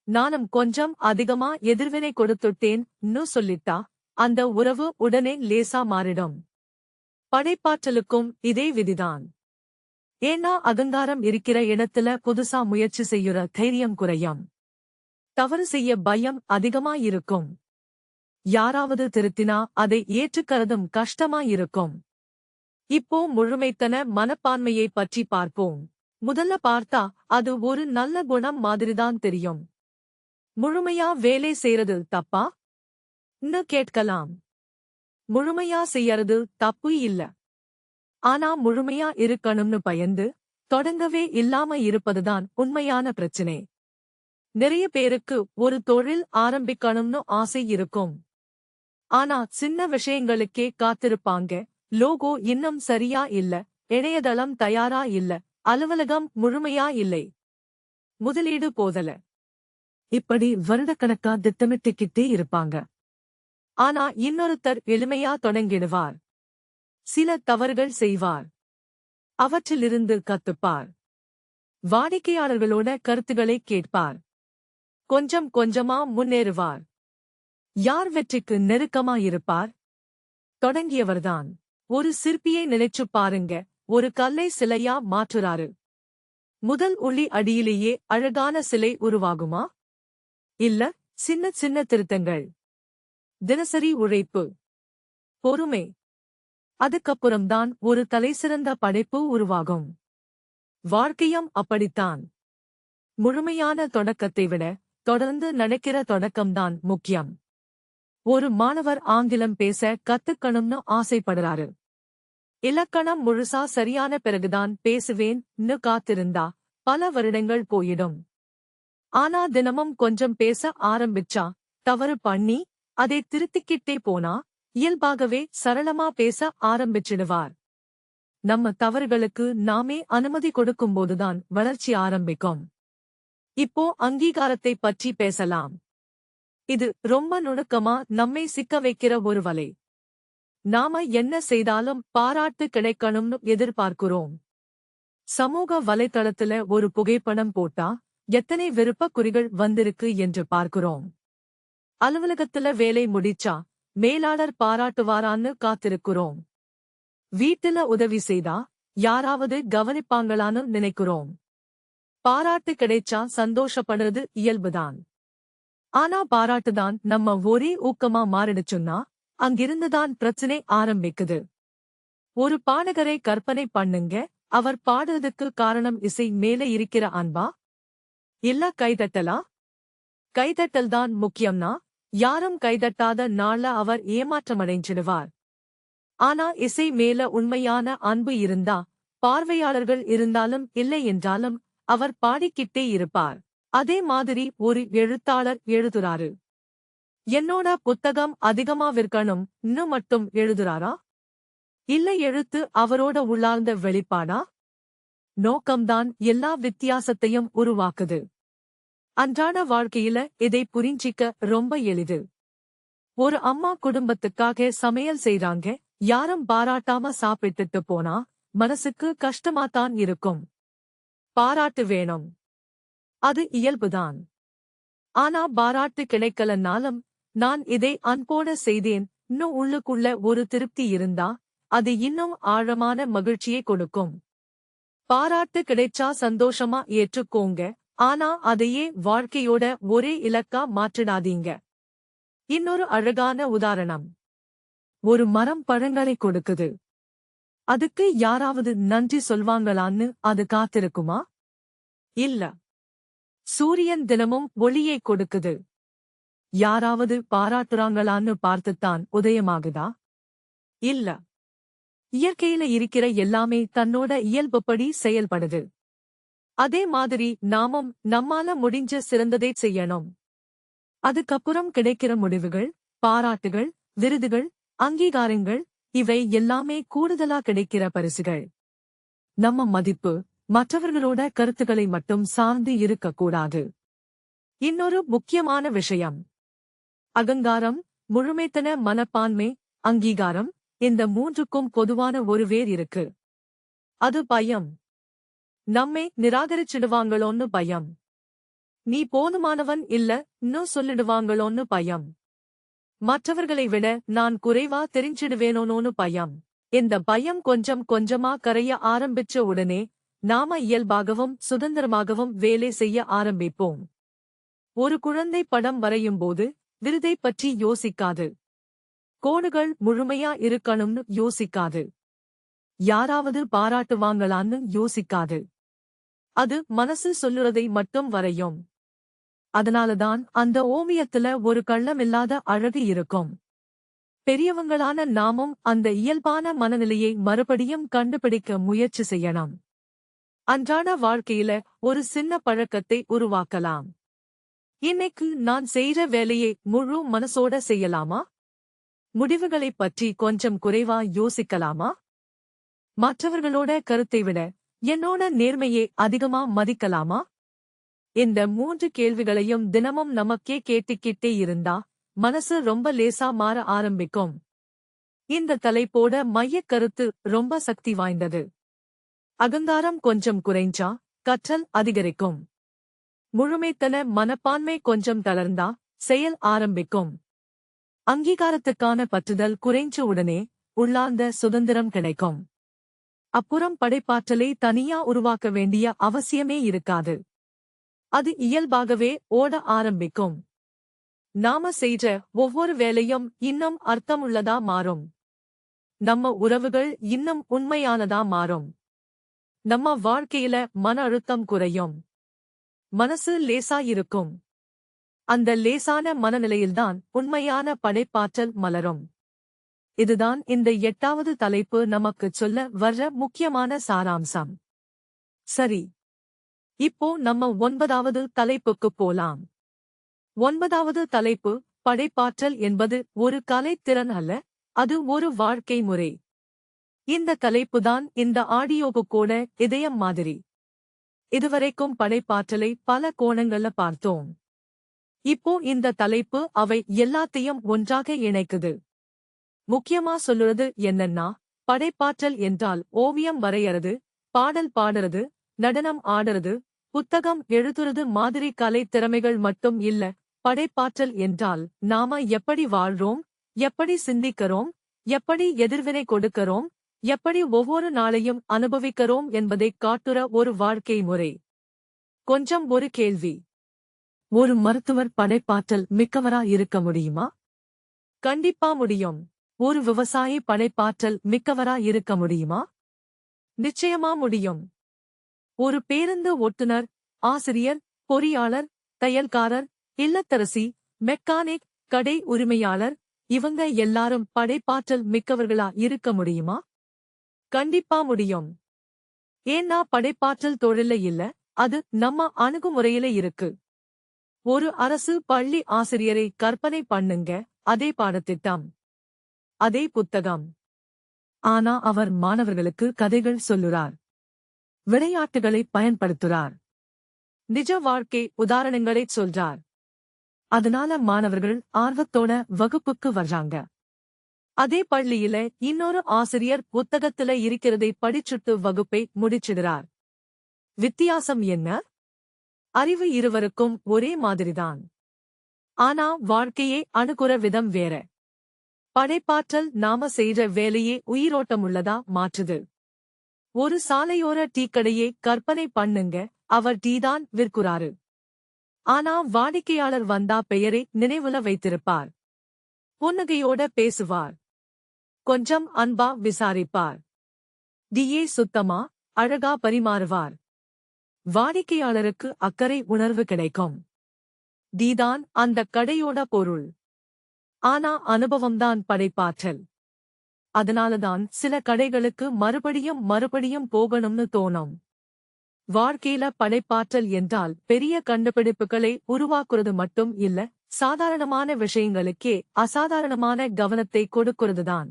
நானும் கொஞ்சம் அதிகமா எதிர்வினை கொடுத்துட்டேன் சொல்லிட்டா அந்த உறவு உடனே லேசா மாறிடும். படைப்பாற்றலுக்கும் இதே விதிதான். ஏன்னா அகங்காரம் இருக்கிற இடத்துல புதுசா முயற்சி செய்யுற தைரியம் குறையும். தவறு செய்ய பயம் அதிகமா இருக்கும். யாராவது திருத்தினா அதை ஏற்றுக்கறதும் கஷ்டமாயிருக்கும். இப்போ முழுமைத்தன மனப்பான்மையை பற்றி பார்ப்போம். முதல்ல பார்த்தா அது ஒரு நல்ல குணம் மாதிரிதான் தெரியும். முழுமையா வேலை செய்யறது தப்பா ன்னு கேட்கலாம். முழுமையா செய்யறது தப்பு இல்ல. ஆனா முழுமையா இருக்கணும்னு பயந்து தொடங்கவே இல்லாம இருப்பதுதான் உண்மையான பிரச்சனை. நிறைய பேருக்கு ஒரு தொழில் ஆரம்பிக்கணும்னு ஆசை இருக்கும். ஆனா சின்ன விஷயங்களுக்கே காத்திருப்பாங்க. லோகோ இன்னும் சரியா இல்ல, இணையதளம் தயாரா இல்ல, அலுவலகம் முழுமையா இல்லை, முதலீடு போதல. இப்படி வருடக்கணக்கா திட்டமிட்டுக்கிட்டே இருப்பாங்க. ஆனா இன்னொருத்தர் எளிமையா தொடங்கிடுவார். சில தவறுகள் செய்வார். அவற்றிலிருந்து கத்துப்பார். வாடிக்கையாளர்களோட கருத்துக்களை கேட்பார். கொஞ்சம் கொஞ்சமா முன்னேறுவார். யார் வெற்றிக்கு நெருக்கமா இருப்பார்? தொடங்கியவர்தான். ஒரு சிற்பியை நினைச்சு பாருங்க. ஒரு கல்லை சிலையா மாற்றுறாரு. முதல் உளி அடியிலேயே அழகான சிலை உருவாகுமா? இல்ல, சின்ன சின்ன திருத்தங்கள், தினசரி உழைப்பு, பொறுமை, அதுக்கப்புறம்தான் ஒரு தலைசிறந்த படைப்பு உருவாகும். வாழ்க்கையும் அப்படித்தான். முழுமையான தொடக்கத்தை விட தொடர்ந்து நடக்கிற தொடக்கம்தான் முக்கியம். ஒரு மாணவர் ஆங்கிலம் பேச கத்துக்கணும்னு ஆசைப்படுறாரு. இலக்கணம் முழுசா சரியான பிறகுதான் பேசுவேன்னு காத்திருந்தா பல வருடங்கள் போயிடும். ஆனா தினமும் கொஞ்சம் பேச ஆரம்பிச்சா, தவறு பண்ணி அதை திருத்திக்கிட்டே போனா இயல்பாகவே சரளமா பேச ஆரம்பிச்சிடுவார். நம்ம தவறுகளுக்கு நாமே அனுமதி கொடுக்கும்போதுதான் வளர்ச்சி ஆரம்பிக்கும். இப்போ அங்கீகாரத்தை பற்றி பேசலாம். இது ரொம்ப நுணுக்கமா நம்மை சிக்க வைக்கிற ஒரு வலை. நாம என்ன செய்தாலும் பாராட்டு கிடைக்கணும்னு எதிர்பார்க்கிறோம். சமூக வலைத்தளத்துல ஒரு புகைப்படம் போட்டா எத்தனை விருப்ப குறிகள் வந்திருக்கு என்று பார்க்கிறோம். அலுவலகத்துல வேலை முடிச்சா மேலாளர் பாராட்டுவாரான்னு காத்திருக்கிறோம். வீட்டுல உதவி செய்தா யாராவது கவனிப்பாங்களான்னு நினைக்கிறோம். பாராட்டு கிடைச்சா சந்தோஷப்படுறது இயல்புதான். ஆனா பாராட்டுதான் நம்ம ஒரே ஊக்கமா மாறிடுச்சுன்னா அங்கிருந்துதான் பிரச்சனை ஆரம்பிக்குது. ஒரு பாடகரை கற்பனை பண்ணுங்க. அவர் பாடுறதுக்கு காரணம் இசை மேலே இருக்கிற அன்பா, இல்ல கைதட்டலா? கைதட்டல்தான் முக்கியம்னா யாரும் கைதட்டாத நாள்ல அவர் ஏமாற்றமடைஞ்சிடுவார். ஆனா இசை மேல உண்மையான அன்பு இருந்தா, பார்வையாளர்கள் இருந்தாலும் இல்லை என்றாலும் அவர் பாடிக்கிட்டே இருப்பார். அதே மாதிரி ஒரு எழுத்தாளர் எழுதுறாரு. என்னோட புத்தகம் அதிகமா விற்கணும் இன்னும் மட்டும் எழுதுறாரா? இல்ல எழுத்து அவரோட உள்ளார்ந்த வெளிப்பாடா? நோக்கம்தான் எல்லா வித்தியாசத்தையும் உருவாக்குது. அன்றாட வாழ்க்கையில இதை புரிஞ்சிக்க ரொம்ப எளிது. ஒரு அம்மா குடும்பத்துக்காக சமையல் செய்றாங்க. யாரும் பாராட்டாம சாப்பிட்டுட்டு போனா மனசுக்கு கஷ்டமாத்தான் இருக்கும். பாராட்டு வேணும், அது இயல்புதான். ஆனா பாராட்டு கிடைக்கலனாலும் நான் இதை அன்போட செய்தேன் இன்னும் உள்ளுக்குள்ள ஒரு திருப்தி இருந்தா அது இன்னும் ஆழமான மகிழ்ச்சியை கொடுக்கும். பாராட்டு கிடைச்சா சந்தோஷமா ஏற்றுக்கோங்க. ஆனா அதையே வாழ்க்கையோட ஒரே இலக்கா மாற்றிடாதீங்க. இன்னொரு அழகான உதாரணம். ஒரு மரம் பழங்களை கொடுக்குது. அதுக்கு யாராவது நன்றி சொல்வாங்களான்னு அது காத்திருக்குமா? இல்ல. சூரியன் தினமும் ஒளியை கொடுக்குது. யாராவது பாராட்டுறாங்களான்னு பார்த்துத்தான் உதயமாகுதா? இல்ல. இயற்கையில இருக்கிற எல்லாமே தன்னோட இயல்புப்படி செயல்படுது. அதே மாதிரி நாமும் நம்மால முடிஞ்ச சிறந்ததை செய்யணும். அதுக்கப்புறம் கிடைக்கிற முடிவுகள், பாராட்டுகள், விருதுகள், அங்கீகாரங்கள், இவை எல்லாமே கூடுதலா கிடைக்கிற பரிசுகள். நம்ம மதிப்பு மற்றவர்களோட கருத்துக்களை மட்டும் சார்ந்து இருக்கக்கூடாது. இன்னொரு முக்கியமான விஷயம், அகங்காரம், முழுமைத்தன மனப்பான்மை, அங்கீகாரம், இந்த மூன்றுக்கும் பொதுவான ஒரு வேர் இருக்கு. அது பயம். நம்மை நிராகரிச்சிடுவாங்களோன்னு பயம். நீ போதுமானவன் இல்லன்னு சொல்லிடுவாங்களோன்னு பயம். மற்றவர்களை விட நான் குறைவா தெரிஞ்சிடுவேனோன்னு பயம். இந்த பயம் கொஞ்சம் கொஞ்சமா கரைய ஆரம்பிச்ச உடனே நாம இயல்பாகவும் சுதந்திரமாகவும் வேலை செய்ய ஆரம்பிப்போம். ஒரு குழந்தை படம் வரையும்போது விருதை பற்றி யோசிக்காது. கோடுகள் முழுமையா இருக்கணும்னு யோசிக்காது. யாராவது பாராட்டுவாங்களான்னு யோசிக்காது. அது மனசு சொல்லுறதை மட்டும் வரையும். அதனாலதான் அந்த ஓவியத்துல ஒரு கள்ளமில்லாத அழகு இருக்கும். பெரியவங்களான நாமும் அந்த இயல்பான மனநிலையை மறுபடியும் கண்டுபிடிக்க முயற்சி செய்யணும். அன்றாட வாழ்க்கையில ஒரு சின்ன பழக்கத்தை உருவாக்கலாம். இன்னைக்கு நான் செய்ற வேலையை முழு மனசோட செய்யலாமா? முடிவுகளைப் பற்றி கொஞ்சம் குறைவா யோசிக்கலாமா? மற்றவர்களோட கருத்தை விட என்னோட நேர்மையை அதிகமா மதிக்கலாமா? இந்த 3 கேள்விகளையும் தினமும் நமக்கே கேட்டுக்கிட்டே இருந்தா மனசு ரொம்ப லேசா மாற ஆரம்பிக்கும். இந்த தலைப்போட மையக் கருத்து ரொம்ப சக்தி வாய்ந்தது. அகங்காரம் கொஞ்சம் குறைஞ்சா கற்றல் அதிகரிக்கும். முழுமைத்தன மனப்பான்மை கொஞ்சம் தளர்ந்தா செயல் ஆரம்பிக்கும். அங்கீகாரத்துக்கான பற்றுதல் குறைஞ்ச உடனே உள்ளார்ந்த சுதந்திரம் கிடைக்கும். அப்புறம் படைப்பாற்றலை தனியா உருவாக்க வேண்டிய அவசியமே இருக்காது. அது இயல்பாகவே ஓட ஆரம்பிக்கும். நாம செய்ற ஒவ்வொரு வேலையும் இன்னும் அர்த்தமுள்ளதா மாறும். நம்ம உறவுகள் இன்னும் உண்மையானதா மாறும். நம்ம வாழ்க்கையில மன அழுத்தம் குறையும். மனசு லேசா இருக்கும். அந்த லேசான மனநிலையில்தான் உண்மையான படைப்பாற்றல் மலரும். இதுதான் இந்த 8வது தலைப்பு நமக்குச் சொல்ல வர்ற முக்கியமான சாராம்சம். சரி, இப்போ நம்ம 9வது தலைப்புக்குப் போலாம். 9வது தலைப்பு, படைப்பாற்றல் என்பது ஒரு கலைத்திறன் அல்ல, அது ஒரு வாழ்க்கை முறை. இந்த தலைப்புதான் இந்த ஆடியோவுக்கோட இதயம் மாதிரி. இதுவரைக்கும் படைப்பாற்றலை பல கோணங்கள்ல பார்த்தோம். இப்போ இந்த தலைப்பு அவை எல்லாத்தையும் ஒன்றாக இணைக்குது. முக்கியமா சொல்லுறது என்னன்னா, படைப்பாற்றல் என்றால் ஓவியம் வரையறது, பாடல் பாடுறது, நடனம் ஆடுறது, புத்தகம் எழுதுறது மாதிரி கலை திறமைகள் மட்டும் இல்ல. படைப்பாற்றல் என்றால் நாம எப்படி வாழ்றோம், எப்படி சிந்திக்கிறோம், எப்படி எதிர்வினை கொடுக்கிறோம், எப்படி ஒவ்வொரு நாளையும் அனுபவிக்கிறோம் என்பதைக் காட்டுற ஒரு வாழ்க்கை முறை. கொஞ்சம் ஒரு கேள்வி. ஒரு மருத்துவர் படைப்பாற்றல் மிக்கவரா இருக்க முடியுமா? கண்டிப்பா முடியும். ஒரு விவசாயி படைப்பாற்றல் மிக்கவரா இருக்க முடியுமா? நிச்சயமா முடியும். ஒரு பேருந்து ஓட்டுநர், ஆசிரியர், பொறியாளர், தையல்காரர், இல்லத்தரசி, மெக்கானிக், கடை உரிமையாளர், இவங்க எல்லாரும் படைப்பாற்றல் மிக்கவர்களா இருக்க முடியுமா? கண்டிப்பா முடியும். ஏன்னா படைப்பாற்றல் தொழில்ல இல்ல, அது நம்ம அணுகுமுறையில இருக்கு. ஒரு அரசு பள்ளி ஆசிரியரை கற்பனை பண்ணுங்க, அதே பாடத்திட்டம், அதே புத்தகம். ஆனா அவர் மாணவர்களுக்கு கதைகள் சொல்லுறார். விளையாட்டுகளை பயன்படுத்துறார். நிஜ வாழ்க்கை உதாரணங்களைச் சொல்றார். அதனால மாணவர்கள் ஆர்வத்தோட வகுப்புக்கு வர்றாங்க. அதே பள்ளியில இன்னொரு ஆசிரியர் புத்தகத்துல இருக்கிறதை படிச்சுட்டு வகுப்பை முடிச்சிடுறார். வித்தியாசம் என்ன? அறிவு இருவருக்கும் ஒரே மாதிரிதான். ஆனா வாழ்க்கையை அணுகுற விதம் வேற. படைப்பாற்றல் நாம செய்ற வேலையே உயிரோட்டமுள்ளதா மாற்றுது. ஒரு சாலையோர டீக்கடையை கற்பனை பண்ணுங்க, அவர் டீதான் விற்குறாரு. ஆனா வாடிக்கையாளர் வந்தா பெயரை நினைவுல வைத்திருப்பார். புன்னகையோட பேசுவார். கொஞ்சம் அன்பா விசாரிப்பார். டீயே சுத்தமா, அழகா பரிமாறுவார். வாடிக்கையாளருக்கு அக்கறை உணர்வு கிடைக்கும். டீதான் அந்த கடையோட பொருள். ஆனா அனுபவம்தான் படைப்பாற்றல். அதனாலதான் சில கடைகளுக்கு மறுபடியும் போகணும்னு தோணும். வாழ்க்கையில படைப்பாற்றல் என்றால் பெரிய கண்டுபிடிப்புகளை உருவாக்குறது மட்டும் இல்ல, சாதாரணமான விஷயங்களுக்கே அசாதாரணமான கவனத்தை கொடுக்கிறதுதான்.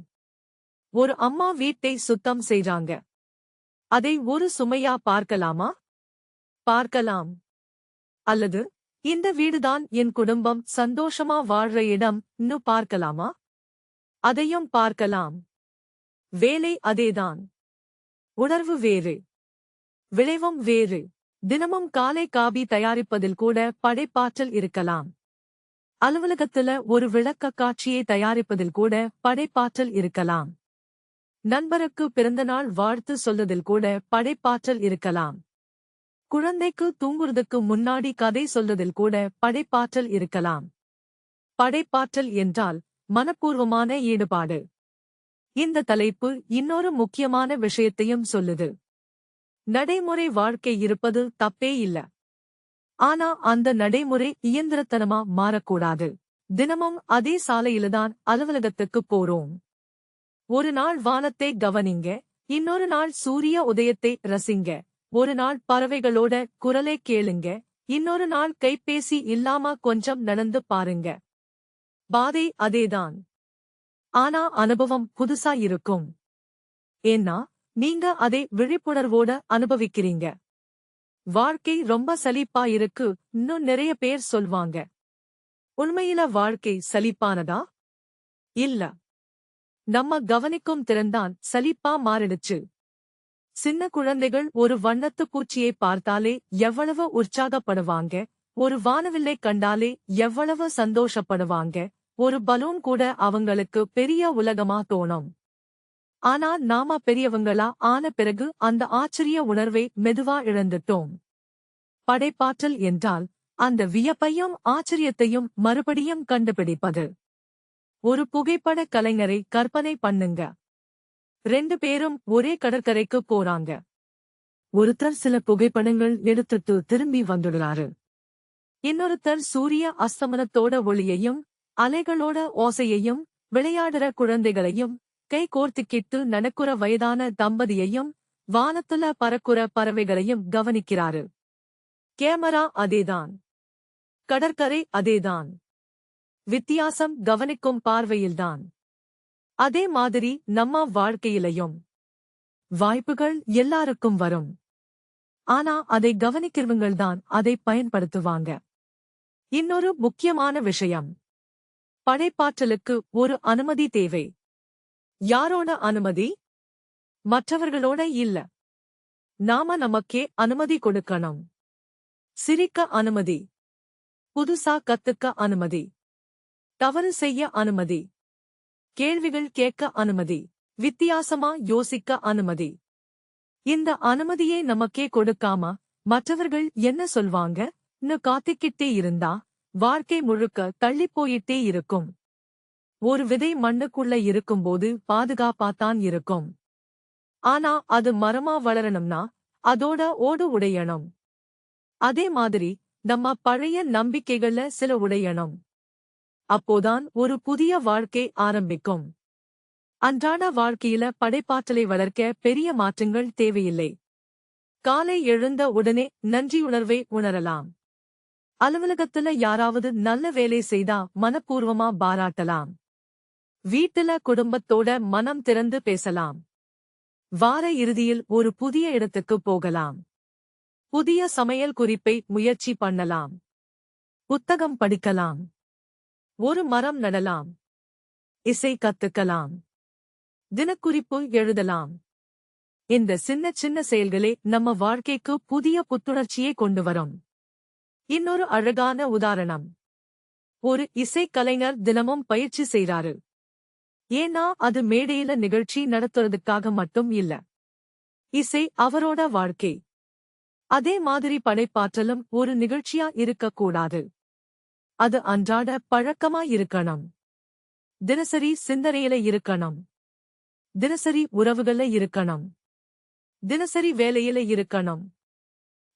ஒரு அம்மா வீட்டை சுத்தம் செய்றாங்க. அதை ஒரு சுமையா பார்க்கலாமா? பார்க்கலாம். அல்லது இந்த வீடுதான் என் குடும்பம் சந்தோஷமா வாழ்ற இடம்னு பார்க்கலாமா? அதையும் பார்க்கலாம். வேலை அதேதான். உணர்வு வேறு. விளைவும் வேறு. தினமும் காலை காபி தயாரிப்பதில் கூட படைப்பாற்றல் இருக்கலாம். அலுவலகத்துல ஒரு விளக்க காட்சியை தயாரிப்பதில் கூட படைப்பாற்றல் இருக்கலாம். நண்பருக்கு பிறந்தநாள் வாழ்த்து சொல்வதில் கூட படைப்பாற்றல் இருக்கலாம். குழந்தைக்கு தூங்குறதுக்கு முன்னாடி கதை சொல்வதில் கூட படைப்பாற்றல் இருக்கலாம். படைப்பாற்றல் என்றால் மனப்பூர்வமான ஈடுபாடு. இந்த தலைப்பு இன்னொரு முக்கியமான விஷயத்தையும் சொல்லுது. நடைமுறை வாழ்க்கை இருப்பது தப்பே இல்ல. ஆனா அந்த நடைமுறை இயந்திரத்தனமா மாறக்கூடாது. தினமும் அதே சாலையில்தான் அலுவலகத்துக்கு போறோம். ஒரு நாள் வானத்தை கவனிங்க, இன்னொரு நாள் சூரிய உதயத்தை ரசிங்க, ஒரு நாள் பறவைகளோட குரலை கேளுங்க, இன்னொரு நாள் கைபேசி இல்லாம கொஞ்சம் நடந்து பாருங்க. பாதை அதேதான். ஆனா அனுபவம் புதுசா இருக்கும். ஏன்னா நீங்க அதை விழிப்புணர்வோட அனுபவிக்கிறீங்க. வாழ்க்கை ரொம்ப சலிப்பா இருக்கு இன்னும் நிறைய பேர் சொல்வாங்க. உண்மையில வாழ்க்கை சலிப்பானதா? இல்ல. நம்ம கவனிக்கும் திறன்தான் சலிப்பா மாறிடுச்சு. சின்ன குழந்தைகள் ஒரு வண்ணத்து பூச்சியை பார்த்தாலே எவ்வளவு உற்சாகப்படுவாங்க, ஒரு வானவில்லை கண்டாலே எவ்வளவு சந்தோஷப்படுவாங்க, ஒரு பலூன் கூட அவங்களுக்கு பெரிய உலகமா தோணும். ஆனா நாம பெரியவங்களா ஆன பிறகு அந்த ஆச்சரிய உணர்வை மெதுவா இழந்துட்டோம். படைப்பாற்றல் என்றால் அந்த வியப்பையும் ஆச்சரியத்தையும் மறுபடியும் கண்டுபிடிப்பது. ஒரு புகைப்பட கலைஞரை கற்பனை பண்ணுங்க. 2 பேரும் ஒரே கடற்கரைக்கு போறாங்க. ஒருத்தர் சில புகைப்படங்கள் எடுத்துட்டு திரும்பி வந்துடுறாரு. இன்னொருத்தர் சூரிய அஸ்தமனத்தோட ஒளியையும் அலைகளோட ஓசையையும் விளையாடுற குழந்தைகளையும் கை கோர்த்துக்கிட்டு நடக்குற வயதான தம்பதியையும் வானத்துல பறக்குற பறவைகளையும் கவனிக்கிறாரு. கேமரா அதேதான். கடற்கரை அதேதான். வித்தியாசம் கவனிக்கும் பார்வையில்தான். அதே மாதிரி நம்ம வாழ்க்கையிலையும் வாய்ப்புகள் எல்லாருக்கும் வரும். ஆனா அதை கவனிக்கிறவங்கள்தான் அதை பயன்படுத்துவாங்க. இன்னொரு முக்கியமான விஷயம். படைப்பாற்றலுக்கு ஒரு அனுமதி தேவை. யாரோட அனுமதி? மற்றவர்களோட இல்ல. நாம நமக்கே அனுமதி கொடுக்கணும். சிரிக்க அனுமதி. புதுசா கத்துக்க அனுமதி. தவறு செய்ய அனுமதி. கேள்விகள் கேட்க அனுமதி. வித்தியாசமா யோசிக்க அனுமதி. இந்த அனுமதியை நமக்கே கொடுக்காம மற்றவர்கள் என்ன சொல்வாங்கன்னு காத்துக்கிட்டே இருந்தா வாழ்க்கை முழுக்க தள்ளிப் போயிட்டே இருக்கும். ஒரு விதை மண்ணுக்குள்ள இருக்கும்போது பாதுகாப்பாத்தான் இருக்கும். ஆனா அது மரமா வளரணும்னா அதோட ஓடு உடையணும். அதே மாதிரி நம்ம பழைய நம்பிக்கைகள்ல சில உடையணும். அப்போதான் ஒரு புதிய வாழ்க்கை ஆரம்பிக்கும். அன்றாட வாழ்க்கையில படைப்பாற்றலை வளர்க்க பெரிய மாற்றங்கள் தேவையில்லை. காலை எழுந்த உடனே நன்றியுணர்வை உணரலாம். அலுவலகத்துல யாராவது நல்ல வேலை செய்தா மனப்பூர்வமா பாராட்டலாம். வீட்டுல குடும்பத்தோட மனம் திறந்து பேசலாம். வார இறுதியில் ஒரு புதிய இடத்துக்கு போகலாம். புதிய சமையல் குறிப்பை முயற்சி பண்ணலாம். புத்தகம் படிக்கலாம். ஒரு மரம் நடலாம். இசை கத்துக்கலாம். தினக்குறிப்பு எழுதலாம். இந்த சின்ன சின்ன செயல்களே நம்ம வாழ்க்கைக்கு புதிய புத்துணர்ச்சியை கொண்டு வரும். இன்னொரு அழகான உதாரணம். ஒரு இசைக்கலைஞர் தினமும் பயிற்சி செய்றாரு. ஏன்னா அது மேடையில நிகழ்ச்சி நடத்துறதுக்காக மட்டும் இல்ல. இசை அவரோட வாழ்க்கை. அதே மாதிரி படைப்பாற்றலும் ஒரு நிகழ்ச்சியா இருக்கக்கூடாது. அது அன்றாட பழக்கமா இருக்கணும். தினசரி சிந்தனையில இருக்கணும். தினசரி உறவுகள்ல இருக்கணும். தினசரி வேலையில இருக்கணும்.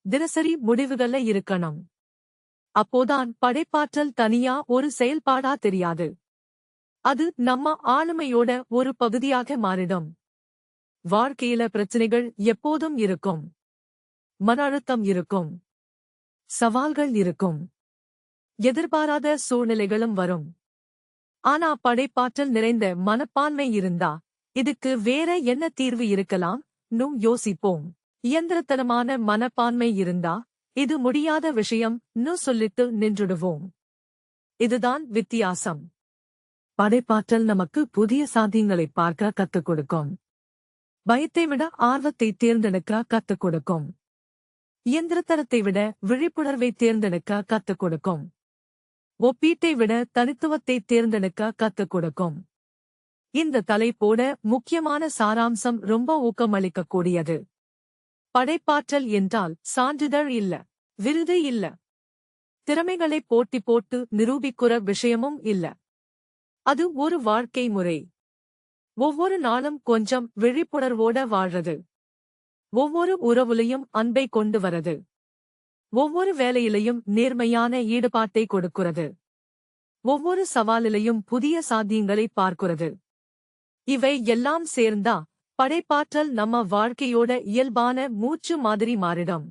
தினசரி முடிவுகள்ல இருக்கணும். அப்போதான் படைப்பாற்றல் தனியா ஒரு செயல்பாடா தெரியாது. அது நம்ம ஆளுமையோட ஒரு பகுதியாக மாறிடும். வாழ்க்கையில பிரச்சனைகள் எப்போதும் இருக்கும். மன அழுத்தம் இருக்கும். சவால்கள் இருக்கும். எதிர்பாராத சூழ்நிலைகளும் வரும். ஆனா படைப்பாற்றல் நிறைந்த மனப்பான்மை இருந்தா இதுக்கு வேற என்ன தீர்வு இருக்கலாம் யோசிப்போம். இயந்திரத்தனமான மனப்பான்மை இருந்தா இது முடியாத விஷயம் சொல்லிட்டு நின்றுடுவோம். இதுதான் வித்தியாசம். படைப்பாற்றல் நமக்கு புதிய சாத்தியங்களை பார்க்க கத்துக் கொடுக்கும். பயத்தை விட ஆர்வத்தை தேர்ந்தெடுக்க கத்துக் கொடுக்கும். இயந்திரத்தனத்தை விட விழிப்புணர்வை தேர்ந்தெடுக்க கத்துக் கொடுக்கும். ஒப்பீட்டை விட தனித்துவத்தை தேர்ந்தெடுக்க கத்துக் கொடுக்கும். இந்த தலைப்போட முக்கியமான சாராம்சம் ரொம்ப ஊக்கமளிக்கக்கூடியது. படைப்பாற்றல் என்றால் சான்றிதழ் இல்ல, விருது இல்ல. திறமைகளை போட்டி போட்டு நிரூபிக்கிற விஷயமும் இல்ல. அது ஒரு வாழ்க்கை முறை. ஒவ்வொரு நாளும் கொஞ்சம் விழிப்புணர்வோட வாழ்றது. ஒவ்வொரு உறவுலையும் அன்பை கொண்டு வரது. ஒவ்வொரு வேலையிலையும் நேர்மையான ஈடுபாட்டை கொடுக்கிறது. ஒவ்வொரு சவாலிலையும் புதிய சாத்தியங்களை பார்க்கிறது. இவை எல்லாம் சேர்ந்தா படைப்பாற்றல் நம்ம வாழ்க்கையோட இயல்பான மூச்சு மாதிரி மாறிடும்.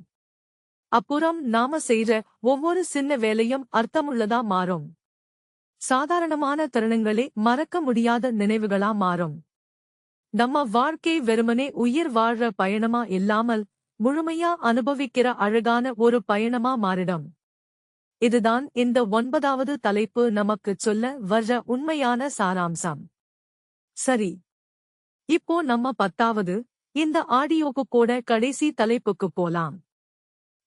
அப்புறம் நாம செய்ற ஒவ்வொரு சின்ன வேலையும் அர்த்தமுள்ளதா மாறும். சாதாரணமான தருணங்களே மறக்க முடியாத நினைவுகளா மாறும். நம்ம வாழ்க்கை வெறுமனே உயிர் வாழ்ற பயணமா இல்லாமல் முழுமையா அனுபவிக்கிற அழகான ஒரு பயணமா மாறிடும். இதுதான் இந்த 9வது தலைப்பு நமக்குச் சொல்ல வர்ற உண்மையான சாராம்சம். சரி, இப்போ நம்ம 10வது இந்த ஆடியோவுக்கோட கடைசி தலைப்புக்கு போலாம்.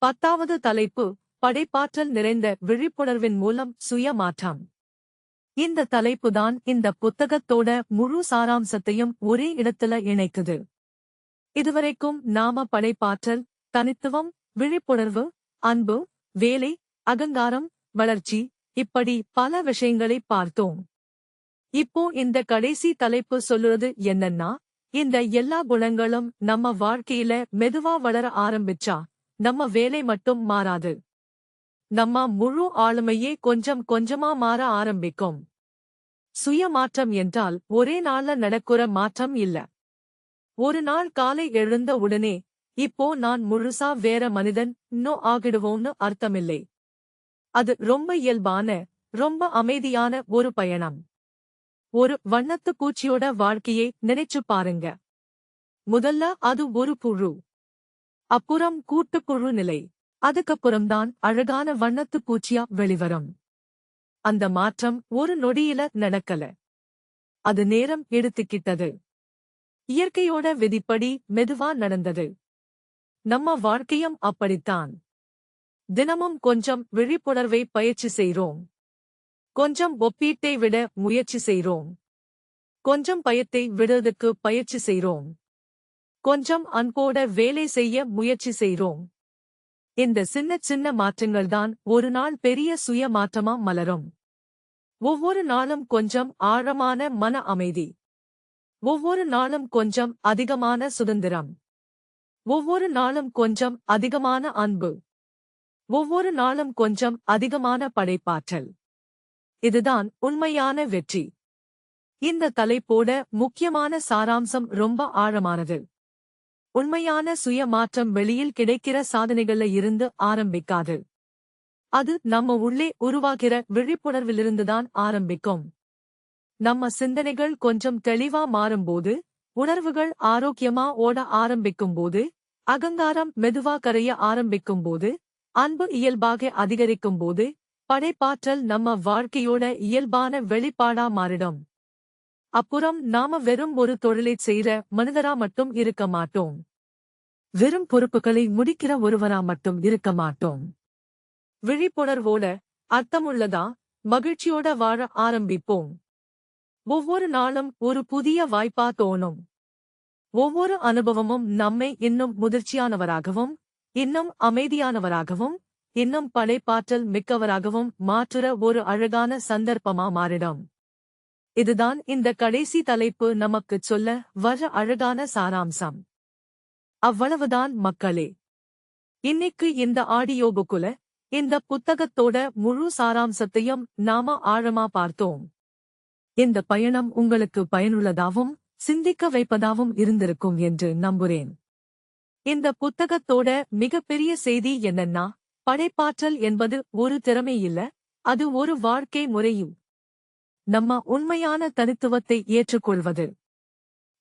10வது தலைப்பு படைப்பாற்றல் நிறைந்த விழிப்புணர்வின் மூலம் சுய மாற்றம். இந்த தலைப்புதான் இந்த புத்தகத்தோட முழு சாராம்சத்தையும் ஒரே இடத்துல இணைக்குது. இதுவரைக்கும் நாம படைப்பாற்றல், தனித்துவம், விழிப்புணர்வு, அன்பு, வேலை, அகங்காரம், வளர்ச்சி இப்படி பல விஷயங்களை பார்த்தோம். இப்போ இந்த கடைசி தலைப்பு சொல்லுறது என்னன்னா, இந்த எல்லா குணங்களும் நம்ம வாழ்க்கையில மெதுவா வளர ஆரம்பிச்சா நம்ம வேலை மட்டும் மாறாது. நம்ம முழு ஆளுமையே கொஞ்சம் கொஞ்சமா மாற ஆரம்பிக்கும். சுய மாற்றம் என்றால் ஒரே நாள்ல நடக்கிற மாற்றம் இல்ல. ஒரு நாள் காலை எழுந்த உடனே இப்போ நான் முழுசா வேற மனிதன் ஆகிடுவோம்னு அர்த்தமில்லை. அது ரொம்ப இயல்பான, ரொம்ப அமைதியான ஒரு பயணம். ஒரு வண்ணத்து பூச்சியோட வாழ்க்கையை நினைச்சு பாருங்க. முதல்ல அது ஒரு புழு. அப்புறம் கூட்டுப்புழு நிலை. அதுக்கப்புறம்தான் அழகான வண்ணத்து பூச்சியா வெளிவரும். அந்த மாற்றம் ஒரு நொடியில நடக்கல. அது நேரம் எடுத்துக்கிட்டது. இயற்கையோட விதிப்படி மெதுவா நடந்தது. நம்ம வாழ்க்கையும் அப்படித்தான். தினமும் கொஞ்சம் விழிப்புணர்வை பயிற்சி செய்றோம். கொஞ்சம் ஒப்பீட்டை விட முயற்சி செய்றோம். கொஞ்சம் பயத்தை விடுறதுக்கு பயிற்சி செய்றோம். கொஞ்சம் அன்போட வேலை செய்ய முயற்சி செய்றோம். இந்த சின்ன சின்ன மாற்றங்கள்தான் ஒரு நாள் பெரிய சுய மாற்றமா மலரும். ஒவ்வொரு நாளும் கொஞ்சம் ஆழமான மன அமைதி. ஒவ்வொரு நாளும் கொஞ்சம் அதிகமான சுதந்திரம். ஒவ்வொரு நாளும் கொஞ்சம் அதிகமான அன்பு. ஒவ்வொரு நாளும் கொஞ்சம் அதிகமான படைப்பாற்றல். இதுதான் உண்மையான வெற்றி. இந்த தலைப்போட முக்கியமான சாராம்சம் ரொம்ப ஆழமானது. உண்மையான சுய மாற்றம் வெளியில் கிடைக்கிற சாதனைகள்ல இருந்து ஆரம்பிக்காது. அது நம்ம உள்ளே உருவாகிற விழிப்புணர்விலிருந்துதான் ஆரம்பிக்கும். நம்ம சிந்தனைகள் கொஞ்சம் தெளிவா மாறும்போது, உணர்வுகள் ஆரோக்கியமா ஓட ஆரம்பிக்கும்போது, அகங்காரம் மெதுவா கரைய ஆரம்பிக்கும்போது, அன்பு இயல்பாக அதிகரிக்கும்போது, படைப்பாற்றல் நம்ம வாழ்க்கையோட இயல்பான வெளிப்பாடா மாறிடும். அப்புறம் நாம வெறும் ஒரு தொழிலைச் செய்ற மனிதரா மட்டும் இருக்க மாட்டோம். வெறும் பொறுப்புகளை முடிக்கிற ஒருவரா மட்டும் இருக்க மாட்டோம். விழிப்புணர்வோட, அர்த்தமுள்ளதா, மகிழ்ச்சியோட வாழ ஆரம்பிப்போம். ஒவ்வொரு நாளும் ஒரு புதிய வாய்ப்பா தோணும். ஒவ்வொரு அனுபவமும் நம்மை இன்னும் முதிர்ச்சியானவராகவும், இன்னும் அமைதியானவராகவும், இன்னும் படைப்பாற்றல் மிக்கவராகவும் மாற்றுற ஒரு அழகான சந்தர்ப்பமா மாறிடும். இதுதான் இந்த கடைசி தலைப்பு நமக்குச் சொல்ல வர அழகான சாராம்சம். அவ்வளவுதான் மக்களே. இன்னைக்கு இந்த ஆடியோவுக்குள்ள இந்த புத்தகத்தோட முழு சாராம்சத்தையும் நாம ஆழமா பார்த்தோம். இந்த பயணம் உங்களுக்கு பயனுள்ளதாவும் சிந்திக்க வைப்பதாவும் இருந்திருக்கும் என்று நம்புறேன். இந்த புத்தகத்தோட மிகப்பெரிய செய்தி என்னன்னா, படைப்பாற்றல் என்பது ஒரு திறமை இல்ல, அது ஒரு வாழ்க்கை முறையும். நம்ம உண்மையான தனித்துவத்தை ஏற்றுக்கொள்வது,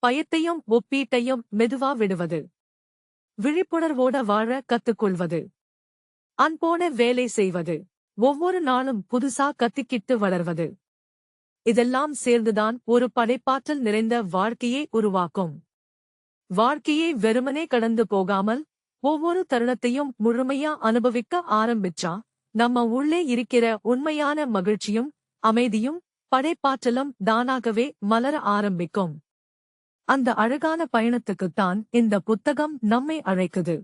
பயத்தையும் ஒப்பீட்டையும் மெதுவா விடுவது, விழிப்புணர்வோட வாழ கத்துக்கொள்வது, அன்போட வேலை செய்வது, ஒவ்வொரு நாளும் புதுசா கத்திக்கிட்டு வளர்வது, இதெல்லாம் சேர்ந்துதான் ஒரு படைப்பாற்றல் நிறைந்த வாழ்க்கையை உருவாக்கும். வாழ்க்கையை வெறுமனே கடந்து போகாமல் ஒவ்வொரு தருணத்தையும் முழுமையா அனுபவிக்க ஆரம்பிச்சா நம்ம உள்ளே இருக்கிற உண்மையான மகிழ்ச்சியும் அமைதியும் படைப்பாற்றலும் தானாகவே மலர ஆரம்பிக்கும். அந்த அழகான பயணத்துக்குத்தான் இந்த புத்தகம் நம்மை அழைக்குது.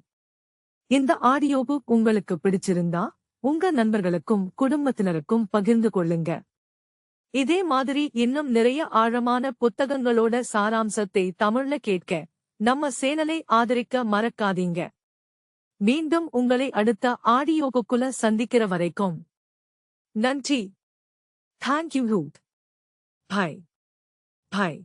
இந்த ஆடியோபுக் உங்களுக்கு பிடிச்சிருந்தா உங்க நண்பர்களுக்கும் குடும்பத்தினருக்கும் பகிர்ந்து கொள்ளுங்க. இதே மாதிரி இன்னும் நிறைய ஆழமான புத்தகங்களோட சாராம்சத்தை தமிழ்ல கேட்க நம்ம சேனலை ஆதரிக்க மறக்காதீங்க. மீண்டும் உங்களை அடுத்த ஆடியோக்குள்ள சந்திக்கிற வரைக்கும் நன்றி. தேங்க்யூ. பை.